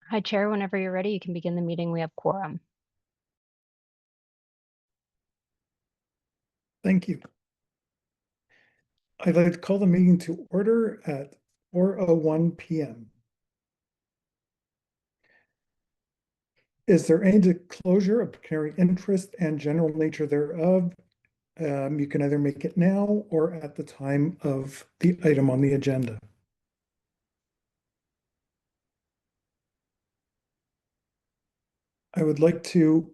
Hi, Chair. Whenever you're ready, you can begin the meeting. We have quorum. Thank you. I'd like to call the meeting to order at 4:01 p.m. Is there any disclosure of pecuniary interest and general nature thereof? You can either make it now or at the time of the item on the agenda. I would like to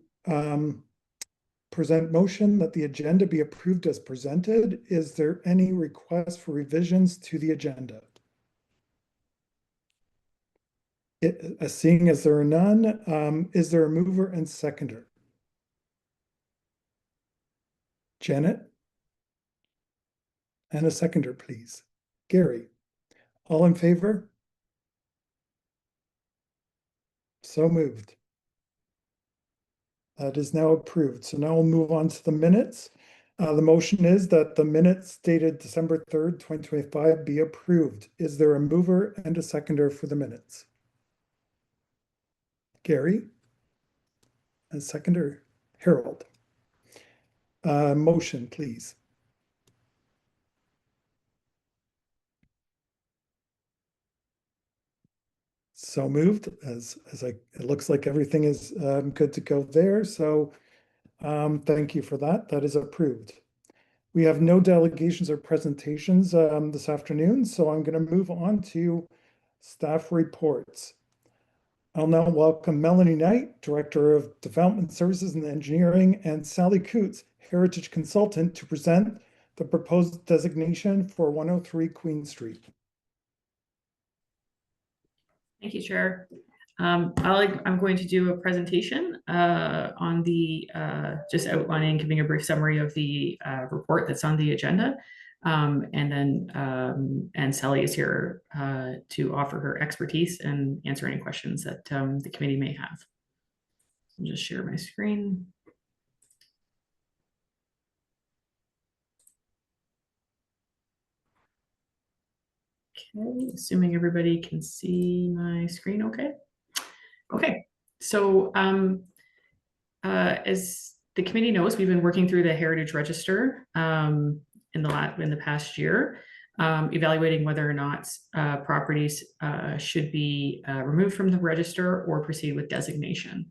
present motion that the agenda be approved as presented. Is there any request for revisions to the agenda? Seeing as there are none, is there a mover and seconder? Janet? And a seconder, please. Gary? All in favor? So moved. That is now approved. So now we'll move on to the minutes. The motion is that the minutes dated December 3rd, 2025 be approved. Is there a mover and a seconder for the minutes? Gary? And seconder, Harold. Motion, please. So moved, it looks like everything is good to go there. So thank you for that. That is approved. We have no delegations or presentations this afternoon, so I'm going to move on to staff reports. I'll now welcome Melanie Knight, Director of Development Services and Engineering, and Sally Coots, Heritage Consultant, to present the proposed designation for 103 Queen Street. Thank you, Chair. I'm going to do a presentation on the just outlining, giving a brief summary of the report that's on the agenda. And Sally is here to offer her expertise and answer any questions that the committee may have. I'll just share my screen. Okay, assuming everybody can see my screen okay. Okay, so as the committee knows, we've been working through the Heritage Register in the past year, evaluating whether or not properties should be removed from the register or proceed with designation.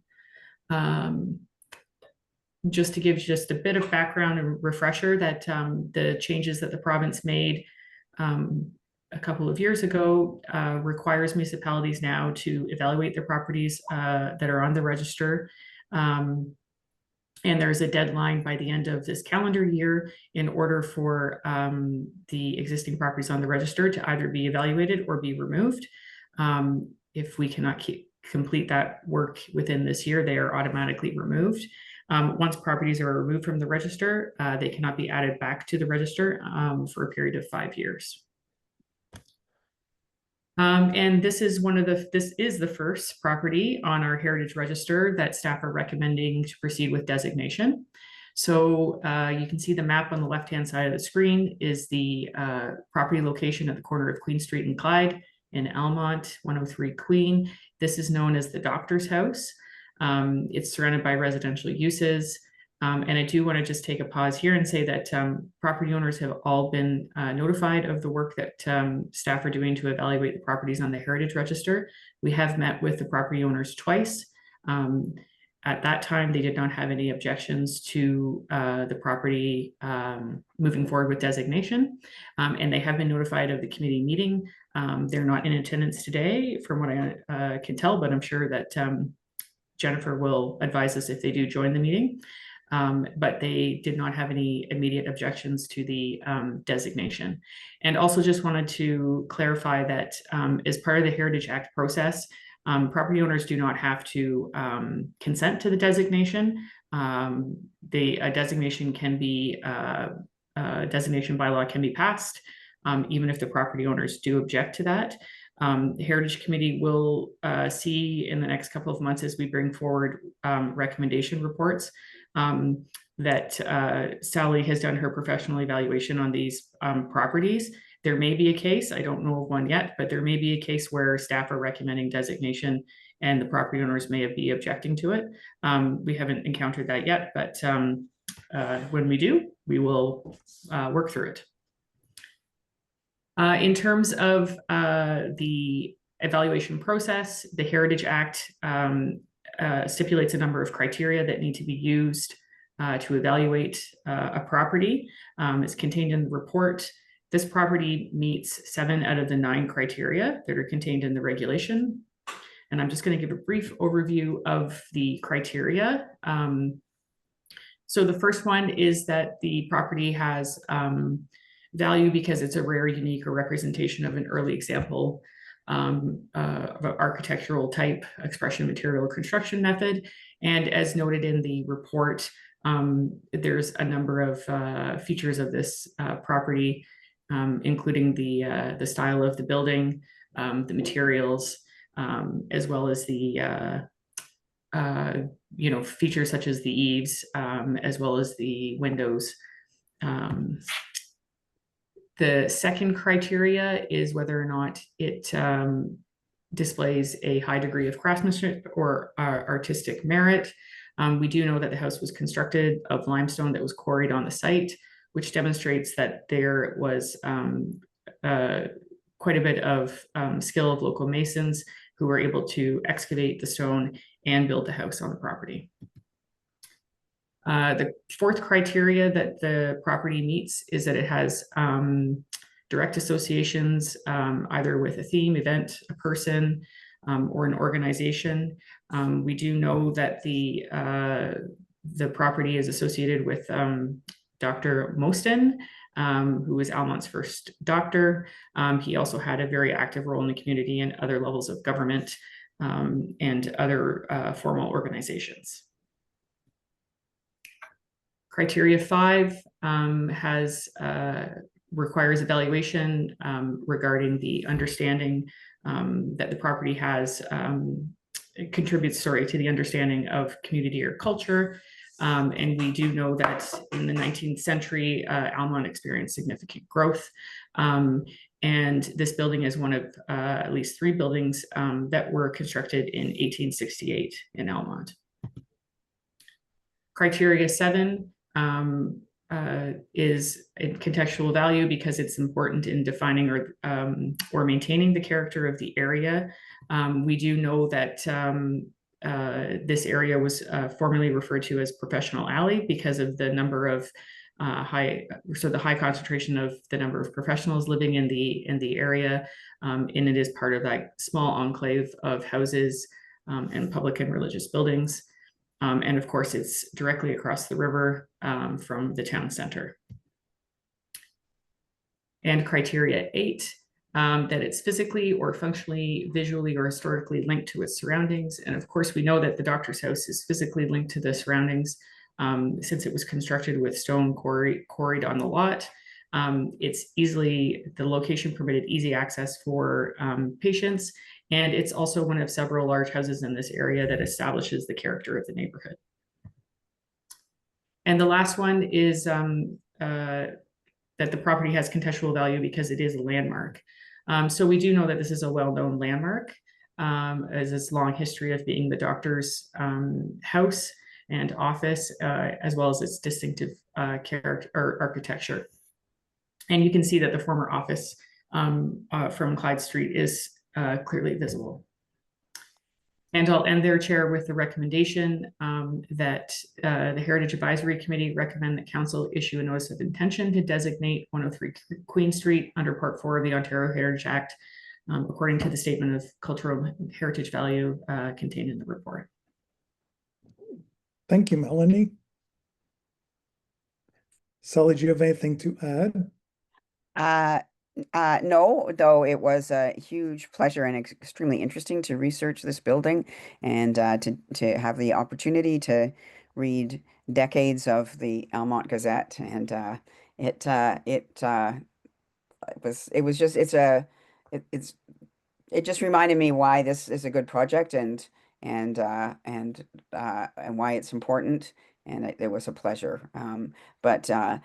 Just to give just a bit of background and refresher that the changes that the province made a couple of years ago requires municipalities now to evaluate their properties that are on the register. And there's a deadline by the end of this calendar year in order for the existing properties on the register to either be evaluated or be removed. If we cannot complete that work within this year, they are automatically removed. Once properties are removed from the register, they cannot be added back to the register for a period of 5 years. And this is the first property on our Heritage Register that staff are recommending to proceed with designation. So you can see the map on the left-hand side of the screen is the property location at the corner of Queen Street and Clyde in Almonte, 103 Queen. This is known as the Doctor's House. It's surrounded by residential uses. And I do want to just take a pause here and say that property owners have all been notified of the work that staff are doing to evaluate the properties on the Heritage Register. We have met with the property owners twice. At that time, they did not have any objections to the property moving forward with designation. And they have been notified of the committee meeting. They're not in attendance today, from what I can tell, but I'm sure that Jennifer will advise us if they do join the meeting. But they did not have any immediate objections to the designation. And also just wanted to clarify that as part of the Heritage Act process, property owners do not have to consent to the designation. The designation can be, designation bylaw can be passed, even if the property owners do object to that. The Heritage Committee will see in the next couple of months as we bring forward recommendation reports that Sally has done her professional evaluation on these properties. There may be a case, I don't know of one yet, but there may be a case where staff are recommending designation and the property owners may be objecting to it. We haven't encountered that yet, but when we do, we will work through it. In terms of the evaluation process, the Heritage Act stipulates a number of criteria that need to be used to evaluate a property. It's contained in the report. This property meets 7 out of the 9 criteria that are contained in the regulation. And I'm just going to give a brief overview of the criteria. So the first one is that the property has value because it's a rare, unique, or representation of an early example of an architectural type, expression, material, construction method. And as noted in the report, there's a number of features of this property, including the style of the building, the materials, as well as the features such as the eaves, as well as the windows. The second criteria is whether or not it displays a high degree of craftsmanship or artistic merit. We do know that the house was constructed of limestone that was quarried on the site, which demonstrates that there was quite a bit of skill of local masons who were able to excavate the stone and build the house on the property. The fourth criteria that the property meets is that it has direct associations either with a theme, event, a person, or an organization. We do know that the property is associated with Dr. Mostyn, who was Almont's first doctor. He also had a very active role in the community and other levels of government and other formal organizations. Criteria 5 requires evaluation regarding the understanding that the property has, contributes, to the understanding of community or culture. And we do know that in the 19th century, Almont experienced significant growth. And this building is one of at least 3 buildings that were constructed in 1868 in Almont. Criteria 7 is a contextual value because it's important in defining or maintaining the character of the area. We do know that this area was formerly referred to as Professional Alley because of the number of the high concentration of the number of professionals living in the area, and it is part of that small enclave of houses and public and religious buildings. And of course, it's directly across the river from the town center. And criteria 8, that it's physically or functionally, visually, or historically linked to its surroundings. And of course, we know that the doctor's house is physically linked to the surroundings since it was constructed with stone quarried on the lot. The location permitted easy access for patients. And it's also one of several large houses in this area that establishes the character of the neighborhood. And the last one is that the property has contextual value because it is a landmark. So we do know that this is a well-known landmark, as its long history of being the doctor's house and office, as well as its distinctive character or architecture. And you can see that the former office from Clyde Street is clearly visible. And I'll end there, Chair, with the recommendation that the Heritage Advisory Committee recommend that Council issue a notice of intention to designate 103 Queen Street under Part 4 of the Ontario Heritage Act, according to the Statement of Cultural Heritage Value contained in the report. Thank you, Melanie. Sally, do you have anything to add? No, though it was a huge pleasure and extremely interesting to research this building and to have the opportunity to read decades of the Almont Gazette, and it just reminded me why this is a good project and why it's important, and it was a pleasure. But I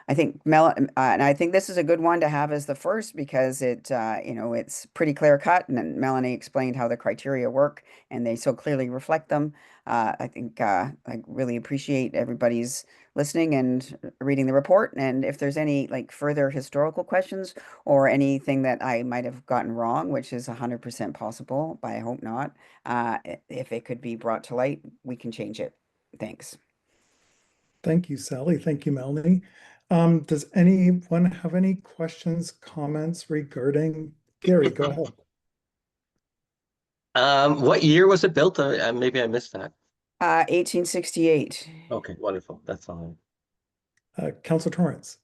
think and I think this is a good one to have as the first because it, it's pretty clear cut, and Melanie explained how the criteria work, and they so clearly reflect them. I think I really appreciate everybody's listening and reading the report. And if there's any like further historical questions or anything that I might have gotten wrong, which is 100% possible, but I hope not, if it could be brought to light, we can change it. Thanks. Thank you, Sally. Thank you, Melanie. Does anyone have any questions, comments regarding Gary? Go ahead. What year was it built? Maybe I missed that. 1868. Okay, wonderful. That's all. Councilor Torrance.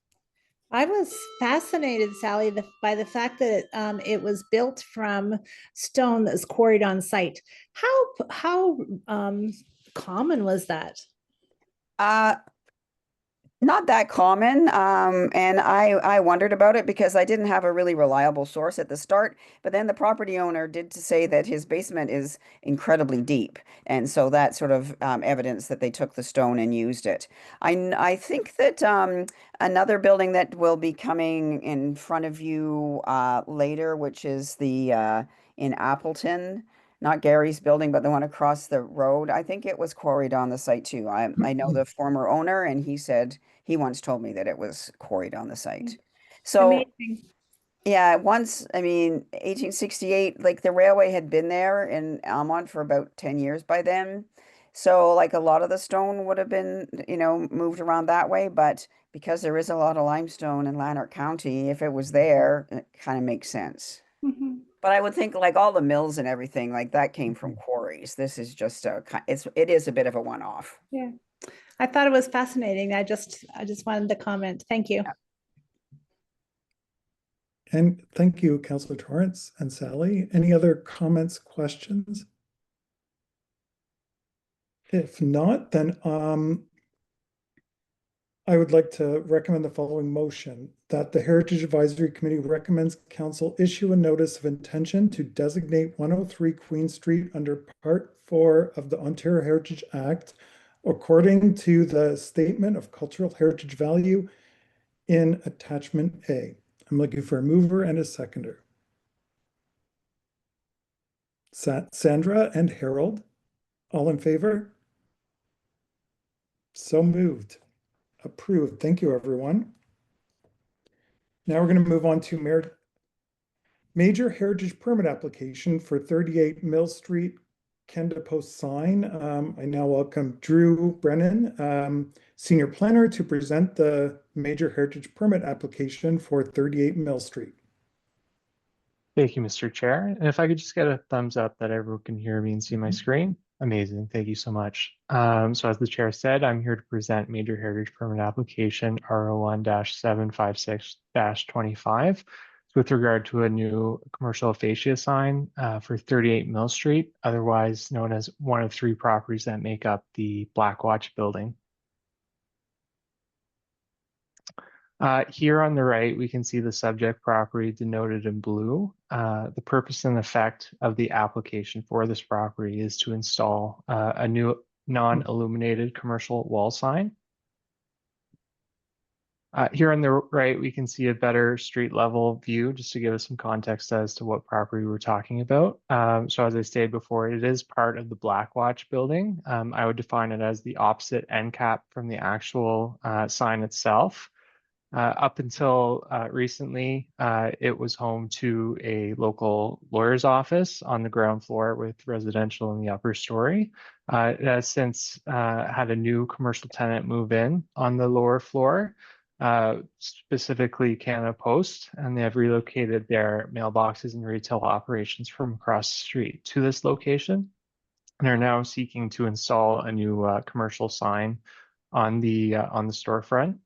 I was fascinated, Sally, by the fact that it was built from stone that was quarried on site. How common was that? Not that common. And I wondered about it because I didn't have a really reliable source at the start. But then the property owner did to say that his basement is incredibly deep. And so that's sort of evidence that they took the stone and used it. I think that another building that will be coming in front of you later, which is the in Appleton, not Gary's building, but the one across the road. I think it was quarried on the site too. I know the former owner, and he said he once told me that it was quarried on the site. So Amazing. yeah, once, I mean, 1868, like the railway had been there in Almont for about 10 years by then. So like a lot of the stone would have been, moved around that way. But because there is a lot of limestone in Lanark County, if it was there, it kind of makes sense. Mhm. But I would think like all the mills and everything like that came from quarries. This is just it is a bit of a one-off. Yeah, I thought it was fascinating. I just wanted to comment. Thank you. Yeah. And thank you, Councilor Torrance and Sally. Any other comments, questions? If not, then I would like to recommend the following motion, that the Heritage Advisory Committee recommends Council issue a notice of intention to designate 103 Queen Street under Part 4 of the Ontario Heritage Act, according to the Statement of Cultural Heritage Value in Attachment A. I'm looking for a mover and a seconder. Sandra and Harold, all in favor? So moved. Approved. Thank you, everyone. Now we're going to move on to major heritage permit application for 38 Mill Street, Kenda Post sign. I now welcome Drew Brennan, Senior Planner, to present the major heritage permit application for 38 Mill Street. Thank you, Mr. Chair. And if I could just get a thumbs up that everyone can hear me and see my screen. Amazing. Thank you so much. So as the chair said, I'm here to present major heritage permit application R01-756-25 with regard to a new commercial fascia sign for 38 Mill Street, otherwise known as one of 3 properties that make up the Black Watch building. Here on the right, we can see the subject property denoted in blue. The purpose and effect of the application for this property is to install a new non-illuminated commercial wall sign. Here on the right, we can see a better street level view just to give us some context as to what property we're talking about. So as I stated before, it is part of the Black Watch building. I would define it as the opposite end cap from the actual sign itself. Up until recently, it was home to a local lawyer's office on the ground floor with residential in the upper story. It has since had a new commercial tenant move in on the lower floor, specifically Canada Post, and they have relocated their mailboxes and retail operations from across the street to this location, and are now seeking to install a new commercial sign on the storefront.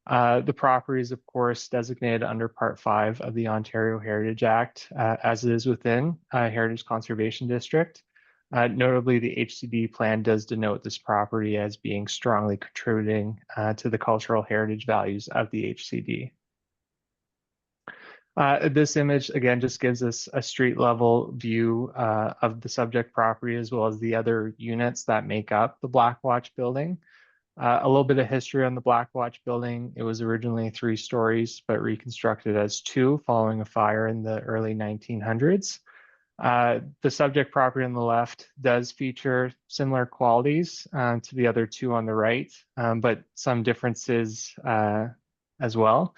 The property is, of course, designated under Part 5 of the Ontario Heritage Act, as it is within a Heritage Conservation District. Notably, the HCD plan does denote this property as being strongly contributing to the cultural heritage values of the HCD. This image, again, just gives us a street level view of the subject property as well as the other units that make up the Black Watch building. A little bit of history on the Black Watch building. It was originally 3 stories, but reconstructed as 2 following a fire in the early 1900s. The subject property on the left does feature similar qualities to the other 2 on the right, but some differences as well.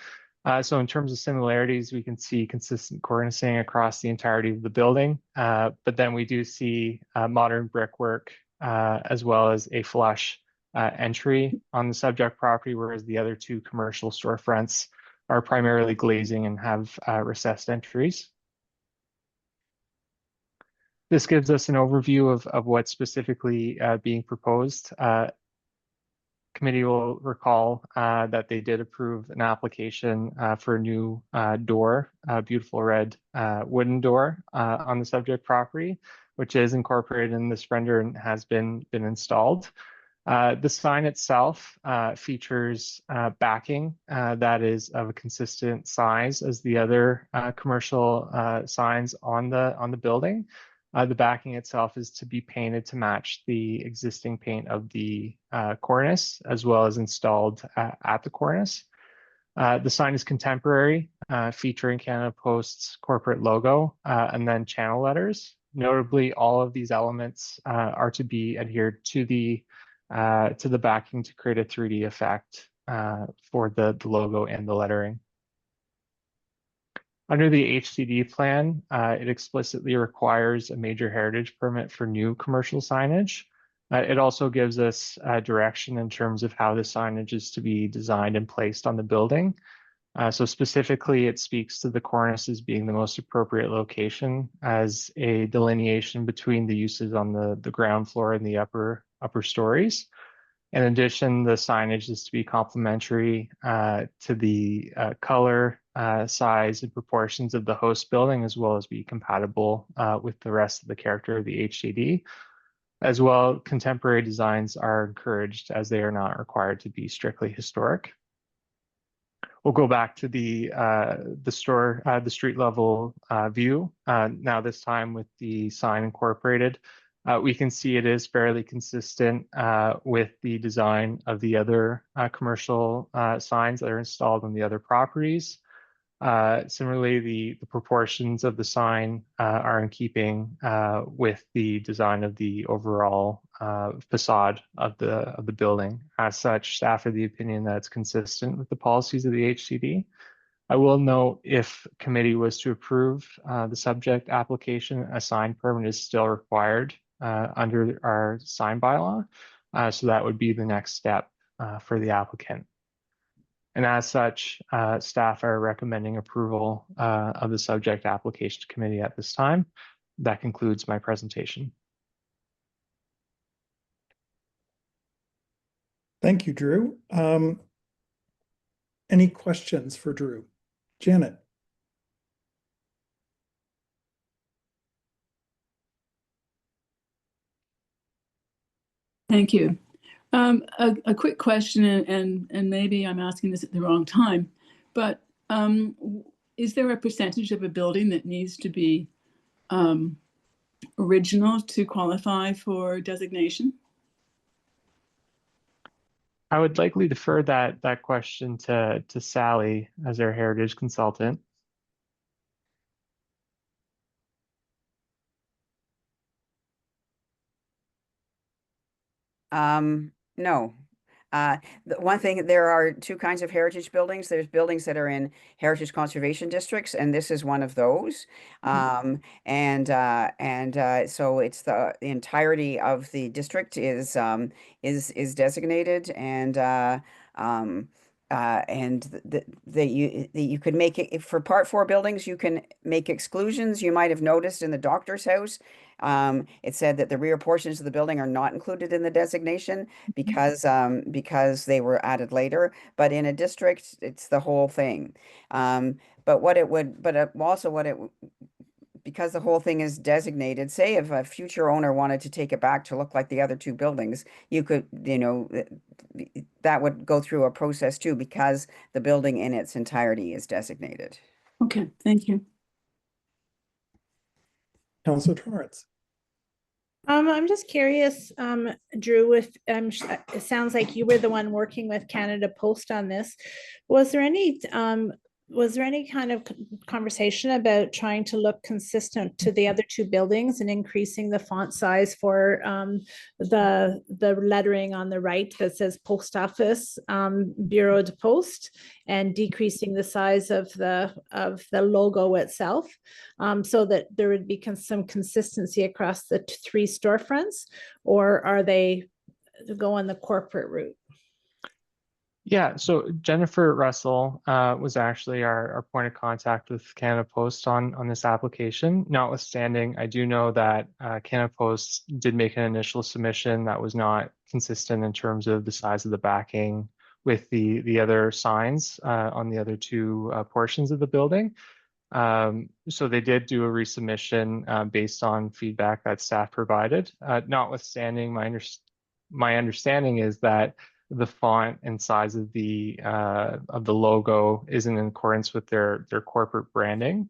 So in terms of similarities, we can see consistent cornicing across the entirety of the building, but then we do see modern brickwork as well as a flush entry on the subject property, whereas the other 2 commercial storefronts are primarily glazing and have recessed entries. This gives us an overview of what's specifically being proposed. Committee will recall that they did approve an application for a new door, a beautiful red wooden door on the subject property, which is incorporated in this render and has been installed. The sign itself features backing that is of a consistent size as the other commercial signs on the building. The backing itself is to be painted to match the existing paint of the cornice, as well as installed at the cornice. The sign is contemporary, featuring Canada Post's corporate logo and then channel letters. Notably, all of these elements are to be adhered to the backing to create a 3D effect for the logo and the lettering. Under the HCD plan, it explicitly requires a major heritage permit for new commercial signage. It also gives us direction in terms of how the signage is to be designed and placed on the building. So specifically, it speaks to the cornice as being the most appropriate location as a delineation between the uses on the ground floor and the upper stories. In addition, the signage is to be complementary to the color, size, and proportions of the host building, as well as be compatible with the rest of the character of the HCD. As well, contemporary designs are encouraged as they are not required to be strictly historic. We'll go back to the street level view. Now this time with the sign incorporated. We can see it is fairly consistent with the design of the other commercial signs that are installed on the other properties. Similarly, the proportions of the sign are in keeping with the design of the overall facade of the building. As such, staff are the opinion that it's consistent with the policies of the HCD. I will note if committee was to approve the subject application, a sign permit is still required under our sign bylaw. So that would be the next step for the applicant. And as such, staff are recommending approval of the subject application committee at this time. That concludes my presentation. Thank you, Drew. Any questions for Drew? Janet? Thank you. A quick question, and maybe I'm asking this at the wrong time, but is there a percentage of a building that needs to be original to qualify for designation? I would likely defer that question to Sally as our heritage consultant. No. The one thing, there are 2 kinds of heritage buildings. There's buildings that are in heritage conservation districts, and this is one of those. So it's the entirety of the district is designated, and you could make it for Part 4 buildings. You can make exclusions. You might have noticed in the doctor's house, it said that the rear portions of the building are not included in the designation because they were added later. But in a district, it's the whole thing. Because the whole thing is designated, say if a future owner wanted to take it back to look like the other 2 buildings, you could, that would go through a process too, because the building in its entirety is designated. Okay, thank you. Councillor Torrance. I'm just curious, Drew, if it sounds like you were the one working with Canada Post on this. Was there any kind of conversation about trying to look consistent to the other two buildings and increasing the font size for the lettering on the right that says Post Office Bureau de Poste, and decreasing the size of the logo itself, so that there would be some consistency across the three storefronts? Or are they going the corporate route? Yeah, so Jennifer Russell was actually our point of contact with Canada Post on this application. Notwithstanding, I do know that Canada Post did make an initial submission that was not consistent in terms of the size of the backing with the other signs on the other two portions of the building. So they did do a resubmission based on feedback that staff provided. Notwithstanding, my understanding is that the font and size of the logo isn't in accordance with their corporate branding.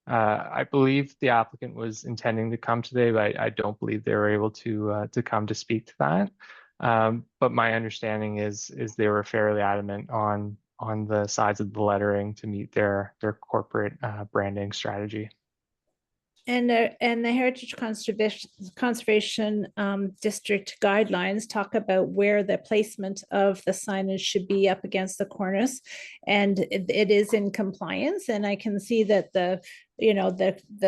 I believe the applicant was intending to come today, but I don't believe they were able to come to speak to that. But my understanding is they were fairly adamant on the size of the lettering to meet their corporate branding strategy. And the Heritage Conservation District guidelines talk about where the placement of the signage should be up against the cornice, and it is in compliance. And I can see that the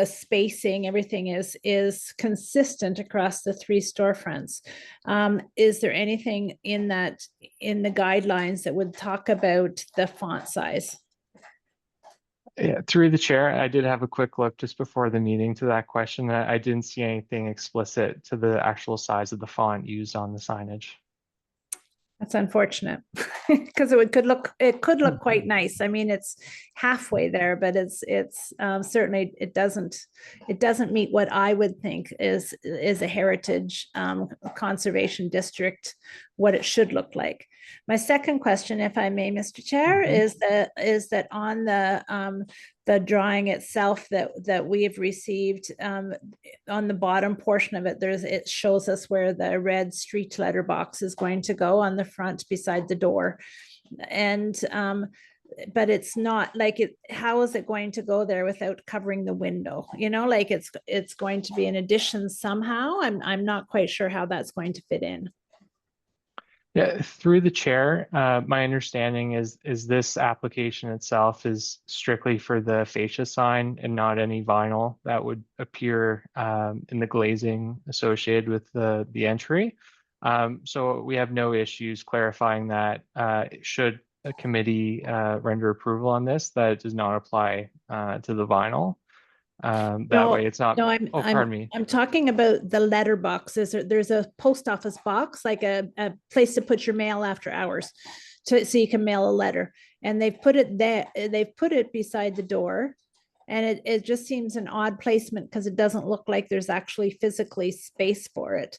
spacing, everything is consistent across the three storefronts. Is there anything in the guidelines that would talk about the font size? Yeah, through the chair, I did have a quick look just before the meeting to that question. I didn't see anything explicit to the actual size of the font used on the signage. That's unfortunate, because it could look quite nice. I mean, it's halfway there, but it's certainly it doesn't meet what I would think is a heritage conservation district, what it should look like. My second question, if I may, Mr. Chair, is that on the drawing itself that we have received, on the bottom portion of it, it shows us where the red street letter box is going to go on the front beside the door. And but it's not like it, how is it going to go there without covering the window? Like it's going to be an addition somehow. I'm not quite sure how that's going to fit in. Yeah, through the chair, my understanding is this application itself is strictly for the fascia sign and not any vinyl that would appear in the glazing associated with the entry. So we have no issues clarifying that should a committee render approval on this, that it does not apply to the vinyl. That way it's not. No, pardon me. I'm talking about the letter boxes. There's a post office box, like a place to put your mail after hours, so you can mail a letter. And they've put it there. They've put it beside the door, and it just seems an odd placement because it doesn't look like there's actually physically space for it.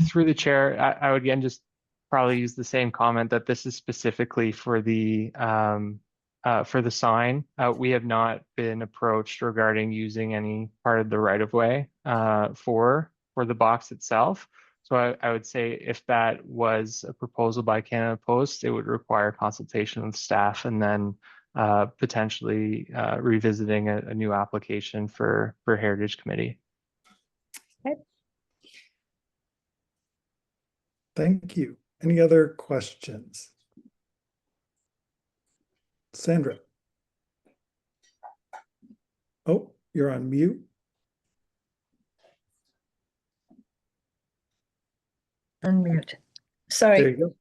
Through the chair, I would again just probably use the same comment that this is specifically for the sign. We have not been approached regarding using any part of the right-of-way for the box itself. So I would say if that was a proposal by Canada Post, it would require consultation with staff and then potentially revisiting a new application for Heritage Committee. Okay. Thank you. Any other questions? Sandra. Oh, you're on mute. Unmute. There Sorry. you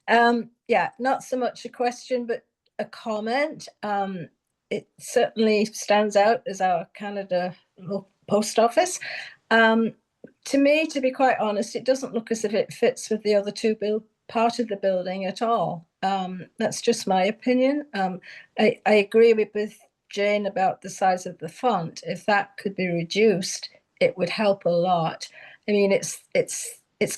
go. Yeah, not so much a question, but a comment. It certainly stands out as our Canada Post Office. To me, to be quite honest, it doesn't look as if it fits with the other two part of the building at all. That's just my opinion. I agree with Jane about the size of the font. If that could be reduced, it would help a lot. I mean, it's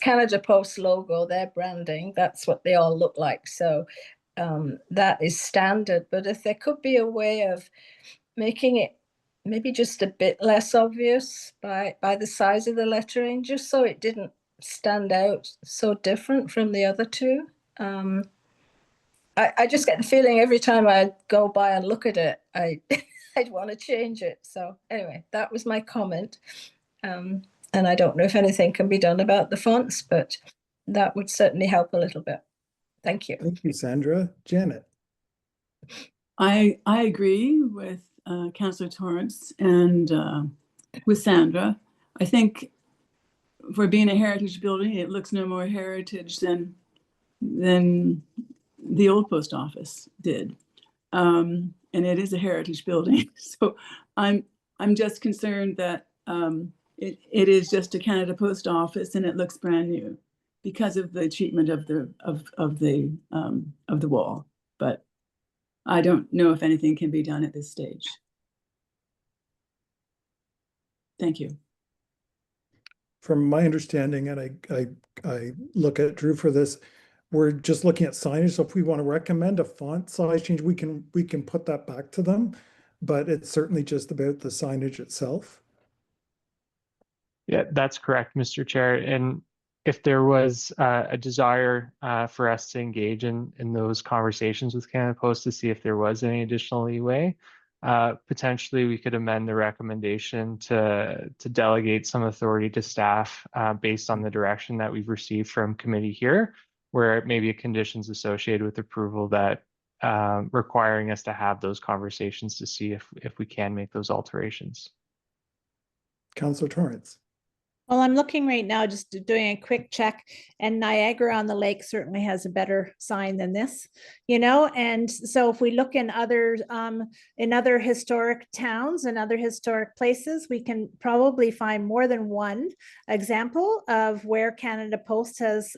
Canada Post logo, their branding. That's what they all look like. So that is standard, but if there could be a way of making it maybe just a bit less obvious by the size of the lettering, just so it didn't stand out so different from the other two. I just get the feeling every time I go by and look at it, I'd want to change it. So anyway, that was my comment. And I don't know if anything can be done about the fonts, but that would certainly help a little bit. Thank you. Thank you, Sandra. Janet? I agree with Councillor Torrance and with Sandra. I think for being a heritage building, it looks no more heritage than the old post office did. And it is a heritage building. So I'm just concerned that it is just a Canada Post Office and it looks brand new because of the treatment of the wall. But I don't know if anything can be done at this stage. Thank you. From my understanding, and I look at Drew for this, we're just looking at signage. So if we want to recommend a font size change, we can put that back to them, but it's certainly just about the signage itself. Yeah, that's correct, Mr. Chair. And if there was a desire for us to engage in those conversations with Canada Post to see if there was any additional leeway, potentially we could amend the recommendation to delegate some authority to staff based on the direction that we've received from committee here, where it may be conditions associated with approval that requiring us to have those conversations to see if we can make those alterations. Councillor Torrance? Well, I'm looking right now, just doing a quick check, and Niagara on the Lake certainly has a better sign than this, you know. And so if we look in other historic towns and other historic places, we can probably find more than one example of where Canada Post has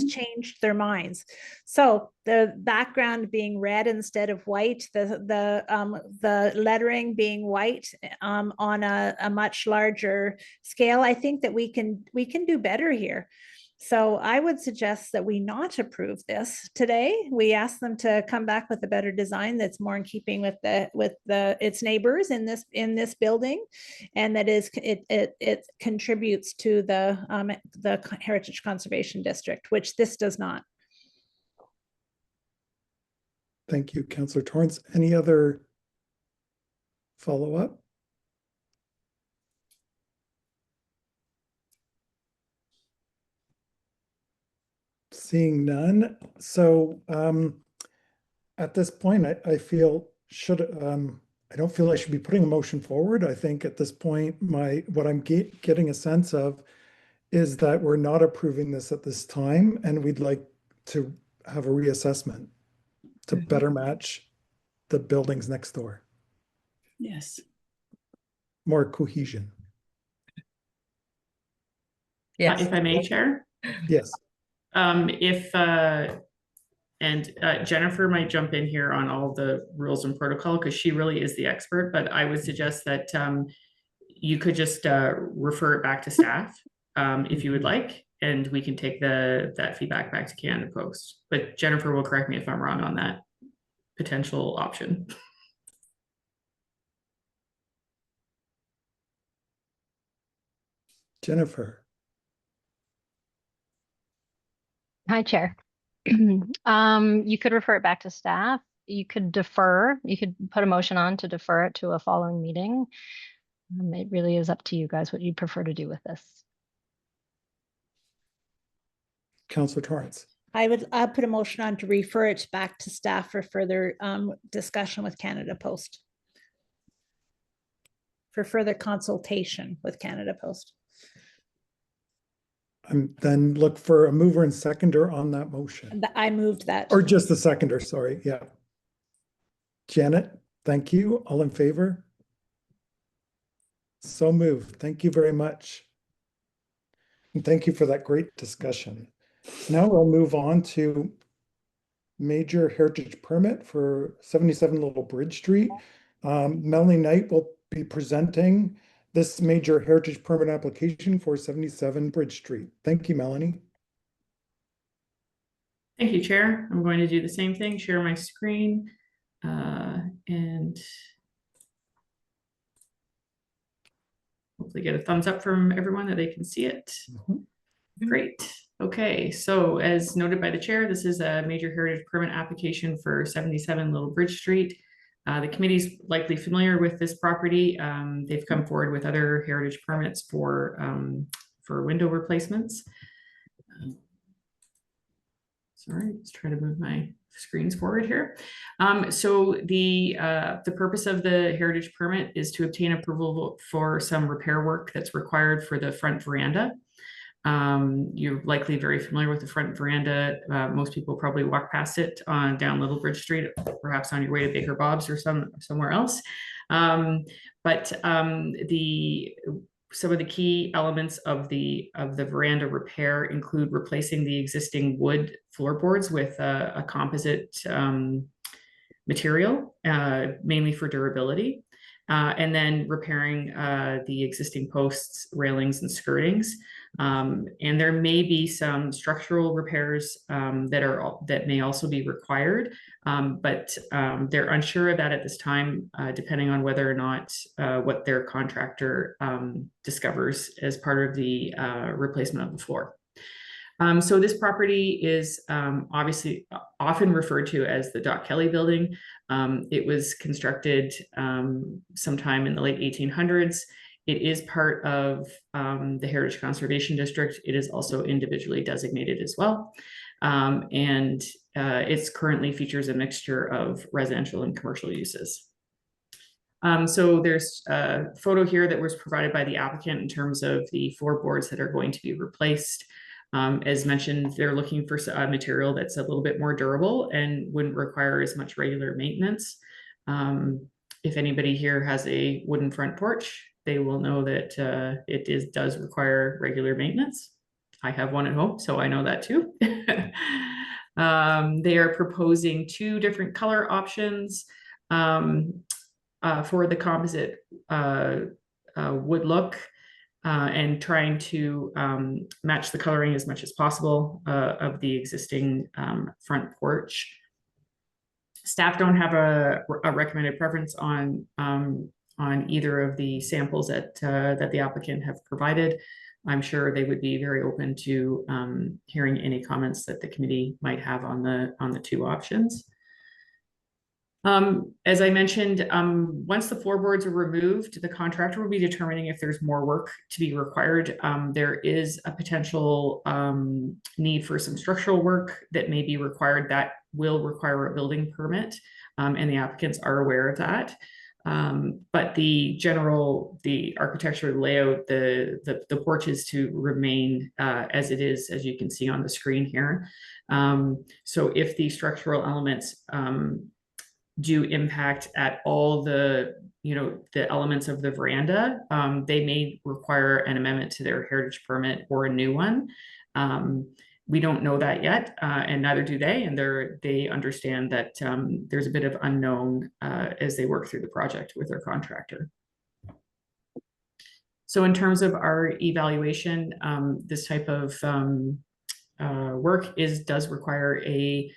changed their minds. So the background being red instead of white, the lettering being white on a much larger scale, I think that we can do better here. So I would suggest that we not approve this today. We ask them to come back with a better design that's more in keeping with its neighbors in this building, and that it contributes to the Heritage Conservation District, which this does not. Thank you, Councillor Torrance. Any other follow-up? Seeing none. So at this point, I feel I don't feel I should be putting a motion forward. I think at this point, what I'm getting a sense of is that we're not approving this at this time, and we'd like to have a reassessment to better match the buildings next door. Yes. More cohesion. Yes. If I may, Chair? Yes. Jennifer might jump in here on all the rules and protocol because she really is the expert, but I would suggest that you could just refer it back to staff if you would like, and we can take that feedback back to Canada Post. But Jennifer will correct me if I'm wrong on that potential option. Jennifer. Hi, Chair. You could refer it back to staff. You could defer. You could put a motion on to defer it to a following meeting. It really is up to you guys what you'd prefer to do with this. Councillor Torrance. I put a motion on to refer it back to staff for further discussion with Canada Post. For further consultation with Canada Post. Then look for a mover and seconder on that motion. I moved that. Or just the seconder, sorry, yeah. Janet, thank you. All in favor? So moved. Thank you very much. And thank you for that great discussion. Now we'll move on to major heritage permit for 77 Little Bridge Street. Melanie Knight will be presenting this major heritage permit application for 77 Bridge Street. Thank you, Melanie. Thank you, Chair. I'm going to do the same thing, share my screen, and hopefully get a thumbs up from everyone that they can see it. Great. Okay, so as noted by the chair, this is a major heritage permit application for 77 Little Bridge Street. The committee's likely familiar with this property. They've come forward with other heritage permits for window replacements. Sorry, let's try to move my screens forward here. So the purpose of the heritage permit is to obtain approval for some repair work that's required for the front veranda. You're likely very familiar with the front veranda. Most people probably walk past it down Little Bridge Street, perhaps on your way to Baker Bob's or somewhere else. Some of the key elements of the veranda repair include replacing the existing wood floorboards with a composite material, mainly for durability, and then repairing the existing posts, railings, and skirtings. And there may be some structural repairs that may also be required, but they're unsure of that at this time, depending on whether or not what their contractor discovers as part of the replacement of the floor. So this property is obviously often referred to as the Doc Kelly building. It was constructed sometime in the late 1800s. It is part of the Heritage Conservation District. It is also individually designated as well. And it currently features a mixture of residential and commercial uses. So there's a photo here that was provided by the applicant in terms of the floorboards that are going to be replaced. As mentioned, they're looking for a material that's a little bit more durable and wouldn't require as much regular maintenance. If anybody here has a wooden front porch, they will know that it does require regular maintenance. I have one at home, so I know that too. They are proposing 2 different color options for the composite wood look, and trying to match the coloring as much as possible of the existing front porch. Staff don't have a recommended preference on either of the samples that the applicant have provided. I'm sure they would be very open to hearing any comments that the committee might have on the 2 options. As I mentioned, once the floorboards are removed, the contractor will be determining if there's more work to be required. There is a potential need for some structural work that may be required that will require a building permit, and the applicants are aware of that. But the architecture layout, the porch is to remain as it is, as you can see on the screen here. So if the structural elements do impact at all the elements of the veranda, they may require an amendment to their heritage permit or a new one. We don't know that yet, and neither do they, and they understand that there's a bit of unknown as they work through the project with their contractor. So in terms of our evaluation, this type of work does require a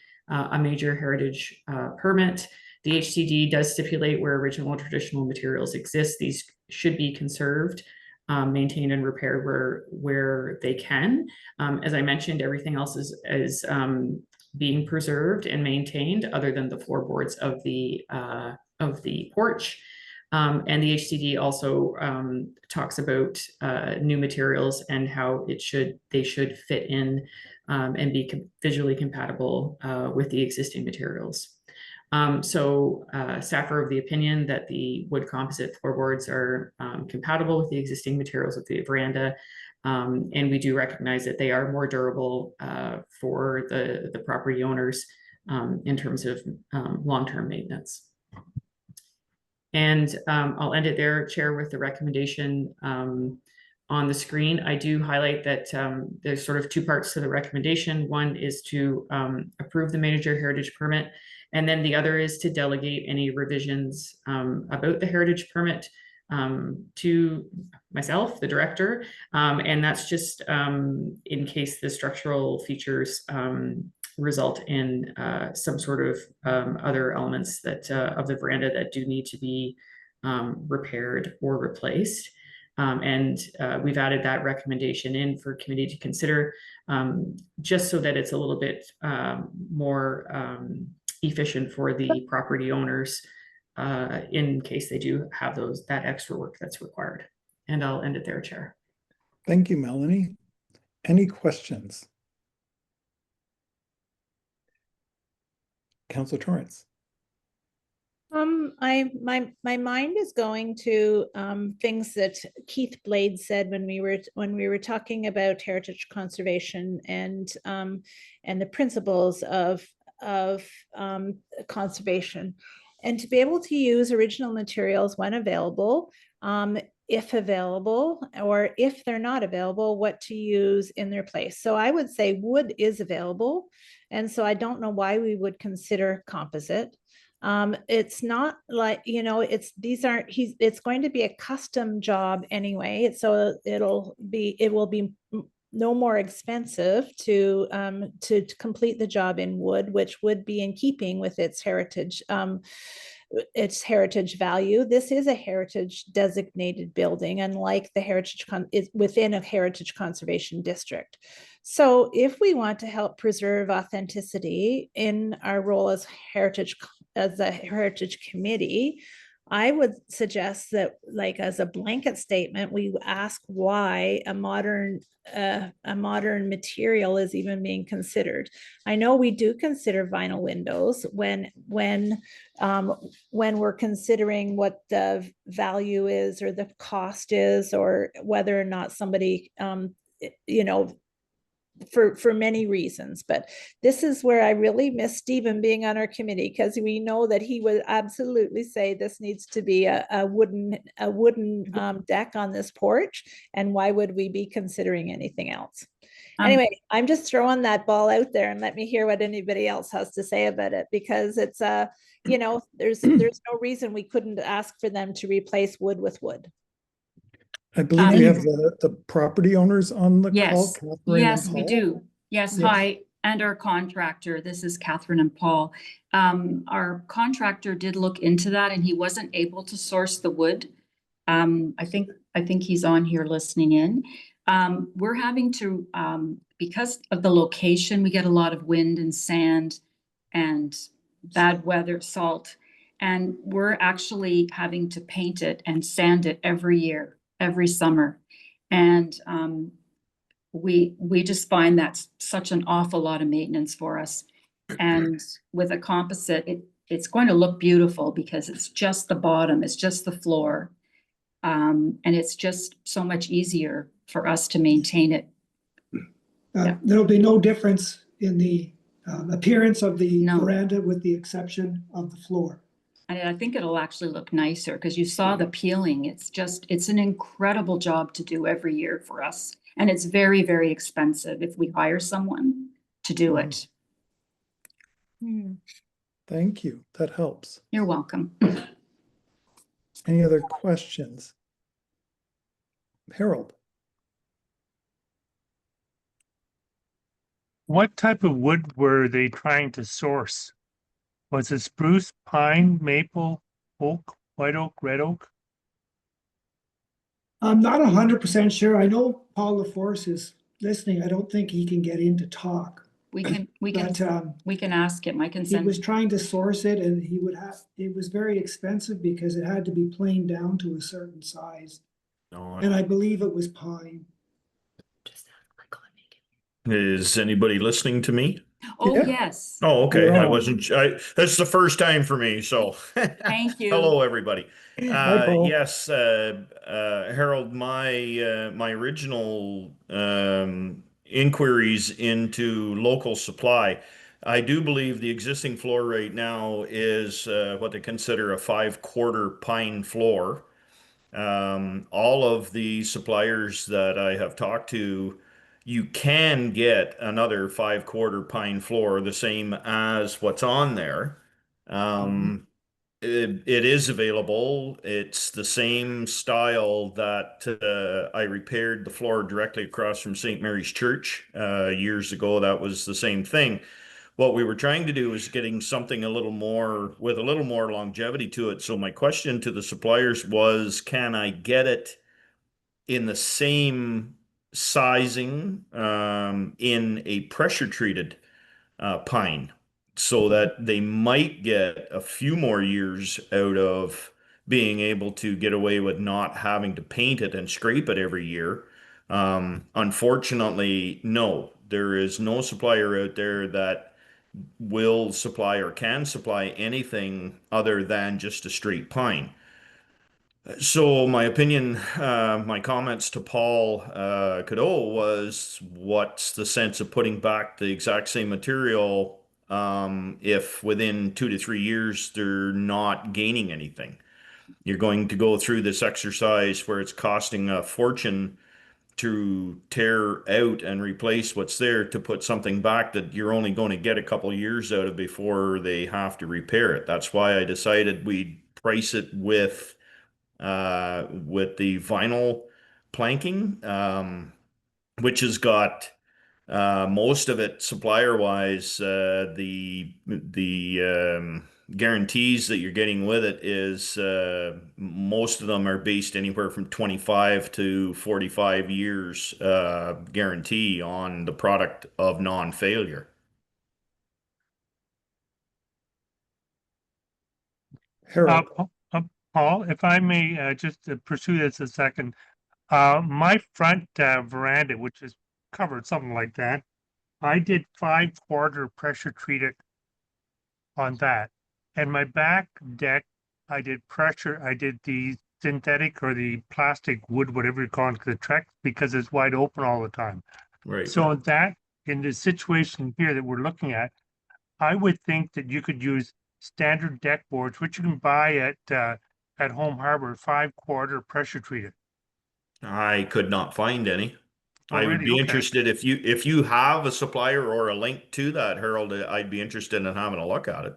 major heritage permit. The HCD does stipulate where original and traditional materials exist. These should be conserved, maintained, and repaired where they can. As I mentioned, everything else is being preserved and maintained, other than the floorboards of the porch. And the HCD also talks about new materials and how they should fit in and be visually compatible with the existing materials. So staff are of the opinion that the wood composite floorboards are compatible with the existing materials of the veranda, and we do recognize that they are more durable for the property owners in terms of long-term maintenance. And I'll end it there, Chair, with the recommendation on the screen. I do highlight that there's sort of 2 parts to the recommendation. One is to approve the major heritage permit, and then the other is to delegate any revisions about the heritage permit to myself, the director, and that's just in case the structural features result in some sort of other elements that of the veranda that do need to be repaired or replaced. And we've added that recommendation in for committee to consider, just so that it's a little bit more efficient for the property owners in case they do have that extra work that's required. And I'll end it there, Chair. Thank you, Melanie. Any questions? Councillor Torrance. My mind is going to things that Keith Blade said when we were talking about heritage conservation and the principles of conservation, and to be able to use original materials when available, if available, or if they're not available, what to use in their place. So I would say wood is available, and so I don't know why we would consider composite. It's not like, you know, it's going to be a custom job anyway. So it will be no more expensive to complete the job in wood, which would be in keeping with its heritage value. This is a heritage designated building, unlike the heritage is within a heritage conservation district. So if we want to help preserve authenticity in our role as a heritage committee, I would suggest that, like, as a blanket statement, we ask why a modern material is even being considered. I know we do consider vinyl windows when we're considering what the value is or the cost is, or whether or not somebody, you know, for many reasons. But this is where I really miss Stephen being on our committee, because we know that he would absolutely say this needs to be a wooden deck on this porch, and why would we be considering anything else? Anyway, I'm just throwing that ball out there, and let me hear what anybody else has to say about it, because it's you know, there's no reason we couldn't ask for them to replace wood with wood. I believe we have the property owners on the yes. call. Catherine yes, and we Paul. do. Yes, hi, and our contractor. This is Catherine and Paul. Our contractor did look into that, and he wasn't able to source the wood. I think he's on here listening in. We're having to, because of the location, we get a lot of wind and sand and bad weather, salt, and we're actually having to paint it and sand it every year, every summer. And we just find that's such an awful lot of maintenance for us. And with a composite, it's going to look beautiful because it's just the bottom, it's just the floor. And it's just so much easier for us to maintain it. There'll be no difference in the appearance of the veranda, with the exception of the floor. And I think it'll actually look nicer because you saw the peeling. It's an incredible job to do every year for us. And it's very, very expensive if we hire someone to do it. Thank you. That helps. You're welcome. Any other questions? Harold. What type of wood were they trying to source? Was it spruce, pine, maple, oak, white oak, red oak? I'm not 100% sure. I know Paul LaForce is listening. I don't think he can get in to talk. We can ask him. I can He send. was trying to source it, and it was very expensive because it had to be planed down to a certain size. And I believe it was pine. Is anybody listening to me? Oh, Yeah. yes. Oh, okay. You're I on. wasn't, that's the first time for me, so. Thank you. Hello, everybody. Hi, Paul. Yes, Harold, my original inquiries into local supply, I do believe the existing floor right now is what they consider a 5/4 pine floor. All of the suppliers that I have talked to, you can get another 5/4 pine floor, the same as what's on there. It is available. It's the same style that I repaired the floor directly across from St. Mary's Church years ago. That was the same thing. what we were trying to do is getting something a little more with a little more longevity to it. So my question to the suppliers was, can I get it in the same sizing in a pressure treated pine, so that they might get a few more years out of being able to get away with not having to paint it and scrape it every year. Unfortunately, no, there is no supplier out there that will supply or can supply anything other than just a straight pine. So my opinion, my comments to Paul Cadeau was, what's the sense of putting back the exact same material if within 2 to 3 years they're not gaining anything? You're going to go through this exercise where it's costing a fortune to tear out and replace what's there to put something back that you're only going to get a couple years out of before they have to repair it. That's why I decided we'd price it with the vinyl planking, which has got most of it supplier wise. The guarantees that you're getting with it is most of them are based anywhere from 25 to 45 years guarantee on the product of non-failure. Harold, Paul, if I may just pursue this a second. My front veranda, which is covered something like that, I did 5/4 pressure treated on that. And my back deck, I did the synthetic or the plastic wood, whatever you call it, the Trex, because it's wide open all the time. Right. So in the situation here that we're looking at, I would think that you could use standard deck boards, which you can buy at Home Harbor, 5/4 pressure treated. I could not find any. Oh, I would really? be Okay. interested if you have a supplier or a link to that, Harold. I'd be interested in having a look at it.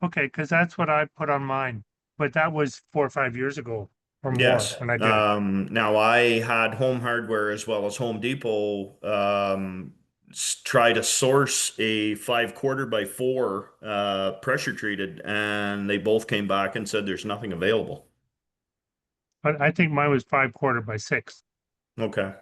Okay, because that's what I put on mine, but that was 4 or 5 years ago or more Yes. when I did it. Now I had Home Hardware as well as Home Depot try to source a 5/4 by 4 pressure treated, and they both came back and said there's nothing available. But I think mine was 5/4 by 6. Okay.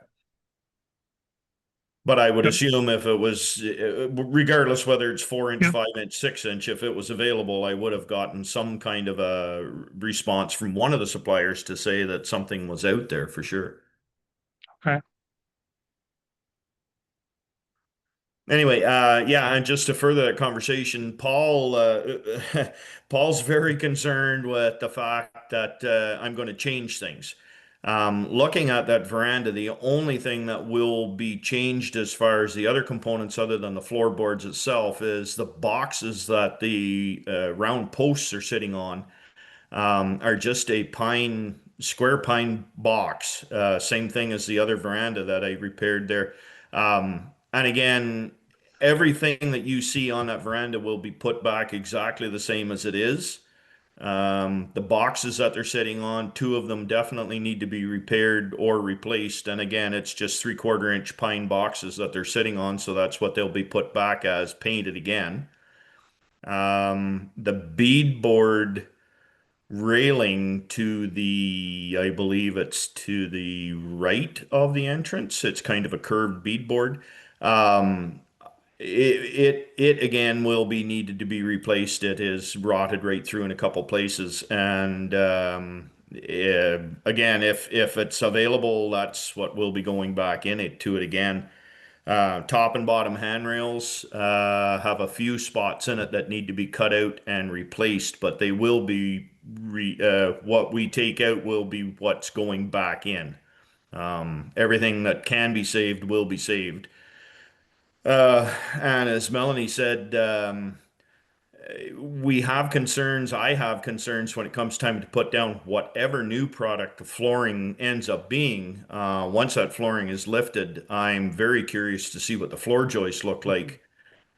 But I would Yep. assume if it was, regardless whether it's 4-inch, Yep. 5-inch, 6-inch, if it was available, I would have gotten some kind of a response from one of the suppliers to say that something was out there for sure. Okay. Anyway, yeah, and just to further that conversation, Paul, Paul's very concerned with the fact that I'm going to change things. Looking at that veranda, the only thing that will be changed as far as the other components other than the floorboards itself is the boxes that the round posts are sitting on are just a square pine box. Same thing as the other veranda that I repaired there. And again, everything that you see on that veranda will be put back exactly the same as it is. The boxes that they're sitting on, 2 of them definitely need to be repaired or replaced. And again, it's just 3/4-inch pine boxes that they're sitting on. So that's what they'll be put back as, painted again. The beadboard railing to I believe it's to the right of the entrance. It's kind of a curved beadboard. It again will be needed to be replaced. It is rotted right through in a couple places, and again, if it's available, that's what will be going back to it again. Top and bottom handrails have a few spots in it that need to be cut out and replaced, but they will be what we take out will be what's going back in. Everything that can be saved will be saved. And as Melanie said, we have concerns. I have concerns when it comes time to put down whatever new product the flooring ends up being. Once that flooring is lifted, I'm very curious to see what the floor joists look like.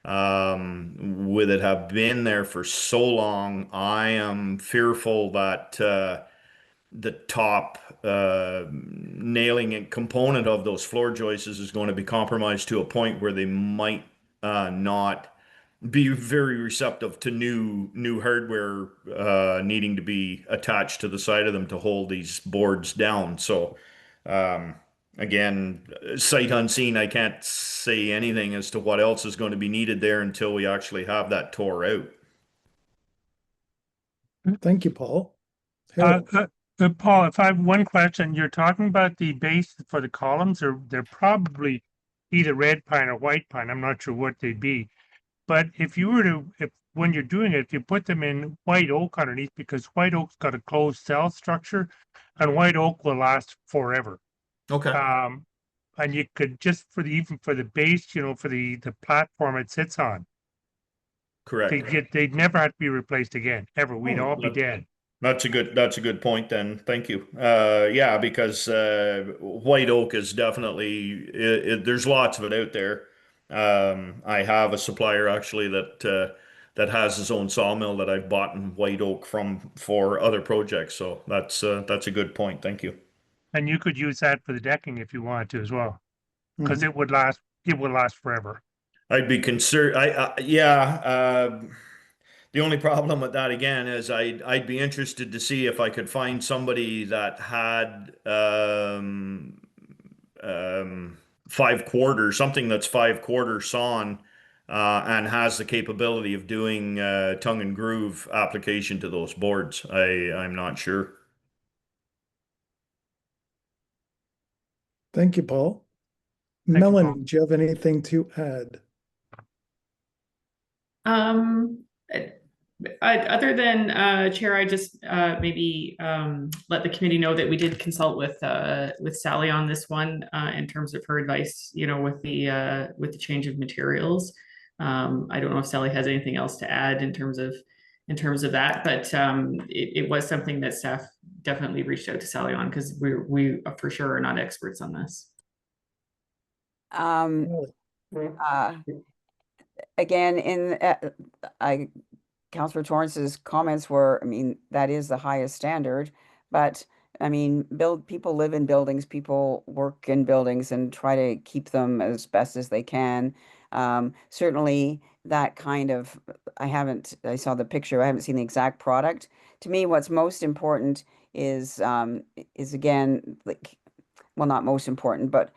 With it have been there for so long, I am fearful that the top nailing component of those floor joists is going to be compromised to a point where they might not be very receptive to new hardware needing to be attached to the side of them to hold these boards down. So again, sight unseen, I can't say anything as to what else is going to be needed there until we actually have that tore out. Thank you, Paul. Uh, Harold? Paul, if I have one question, you're talking about the base for the columns, or they're probably either red pine or white pine. I'm not sure what they'd be. But if you were to, if when you're doing it, if you put them in white oak underneath, because white oak's got a closed cell structure, and white oak will last forever. Okay. And you could just for the even for the base, you know, for the platform it sits on, Correct. they'd never have to be replaced again, ever. We'd all be dead. That's a good point then. Thank you. Yeah, because white oak is definitely there's lots of it out there. I have a supplier actually that has his own sawmill that I've bought in white oak from for other projects. So that's a good point. Thank you. And you could use that for the decking if you wanted to as well, because Mhm. it would last forever. I'd be concerned. Yeah. The only problem with that again is I'd be interested to see if I could find somebody that had 5/4, something that's 5/4 sawn, and has the capability of doing tongue and groove application to those boards. I'm not sure. Thank you, Paul. you, Melanie, Paul. do you have anything to add? Other than Chair, I just maybe let the committee know that we did consult with Sally on this one in terms of her advice, you know, with the change of materials. I don't know if Sally has anything else to add in terms of that, but it was something that staff definitely reached out to Sally on, because we for sure are not experts on this. Again, Councillor Torrance's comments were, I mean, that is the highest standard, but I mean, people live in buildings, people work in buildings and try to keep them as best as they can. Certainly that kind of, I saw the picture, I haven't seen the exact product. To me, what's most important is again, like, well, not most important, but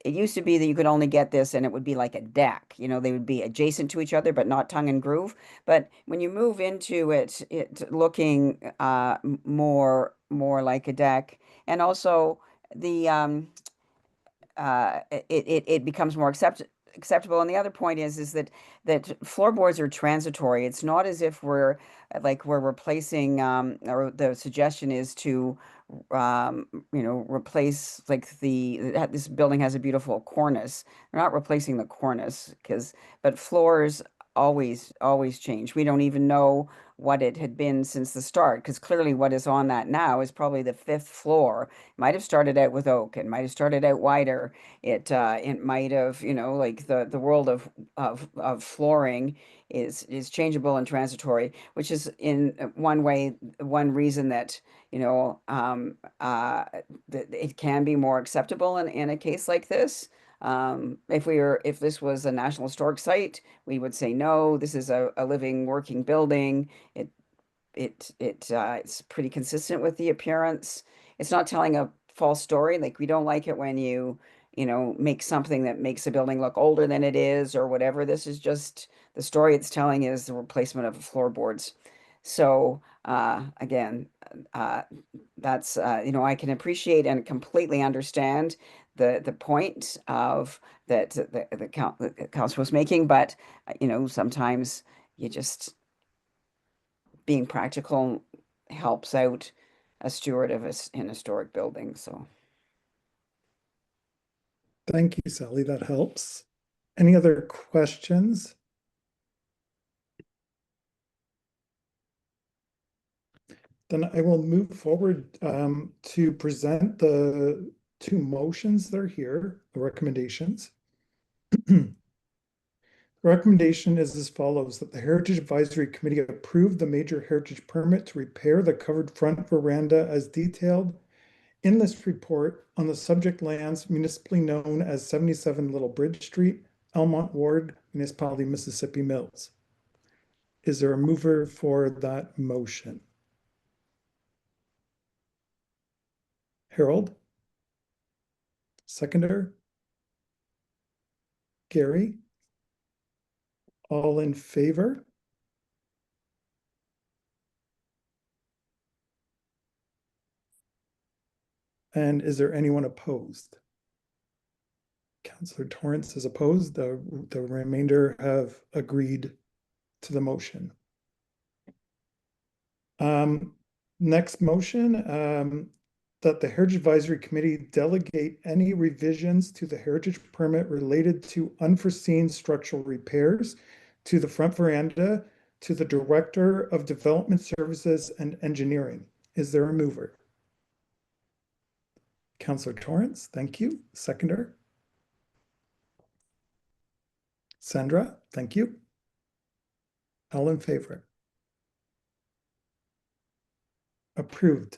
it used to be that you could only get this and it would be like a deck, you know, they would be adjacent to each other, but not tongue and groove. But when you move into it looking more like a deck, and also the it becomes more acceptable. And the other point is that floorboards are transitory. It's not as if we're replacing or the suggestion is to replace like this building has a beautiful cornice. We're not replacing the cornice but floors always change. We don't even know what it had been since the start, because clearly what is on that now is probably the 5th floor. It might have started out with oak, it might have started out wider. It might have, like the world of flooring is changeable and transitory, which is in one way, one reason that it can be more acceptable in a case like this. If this was a National Historic Site, we would say no. This is a living, working building. It's pretty consistent with the appearance. It's not telling a false story. Like, we don't like it when you make something that makes a building look older than it is or whatever. This is just the story it's telling is the replacement of floorboards. So again, that's I can appreciate and completely understand the point of that the council was making, but sometimes you just being practical helps out a steward of an historic building. So Thank you, Sally. That helps. Any other questions? Then I will move forward to present the 2 motions that are here, the recommendations. The recommendation is as follows: that the Heritage Advisory Committee approve the major heritage permit to repair the covered front veranda as detailed in this report on the subject lands municipally known as 77 Little Bridge Street, Elmont Ward, Municipality Mississippi Mills. Is there a mover for that motion? Harold? Seconder? Gary? All in favor? And is there anyone opposed? Councillor Torrance is opposed. The remainder have agreed to the motion. Next motion, that the Heritage Advisory Committee delegate any revisions to the heritage permit related to unforeseen structural repairs to the front veranda to the Director of Development Services and Engineering. Is there a mover? Councillor Torrance, thank you. Seconder? Sandra, thank you. All in favor? Approved.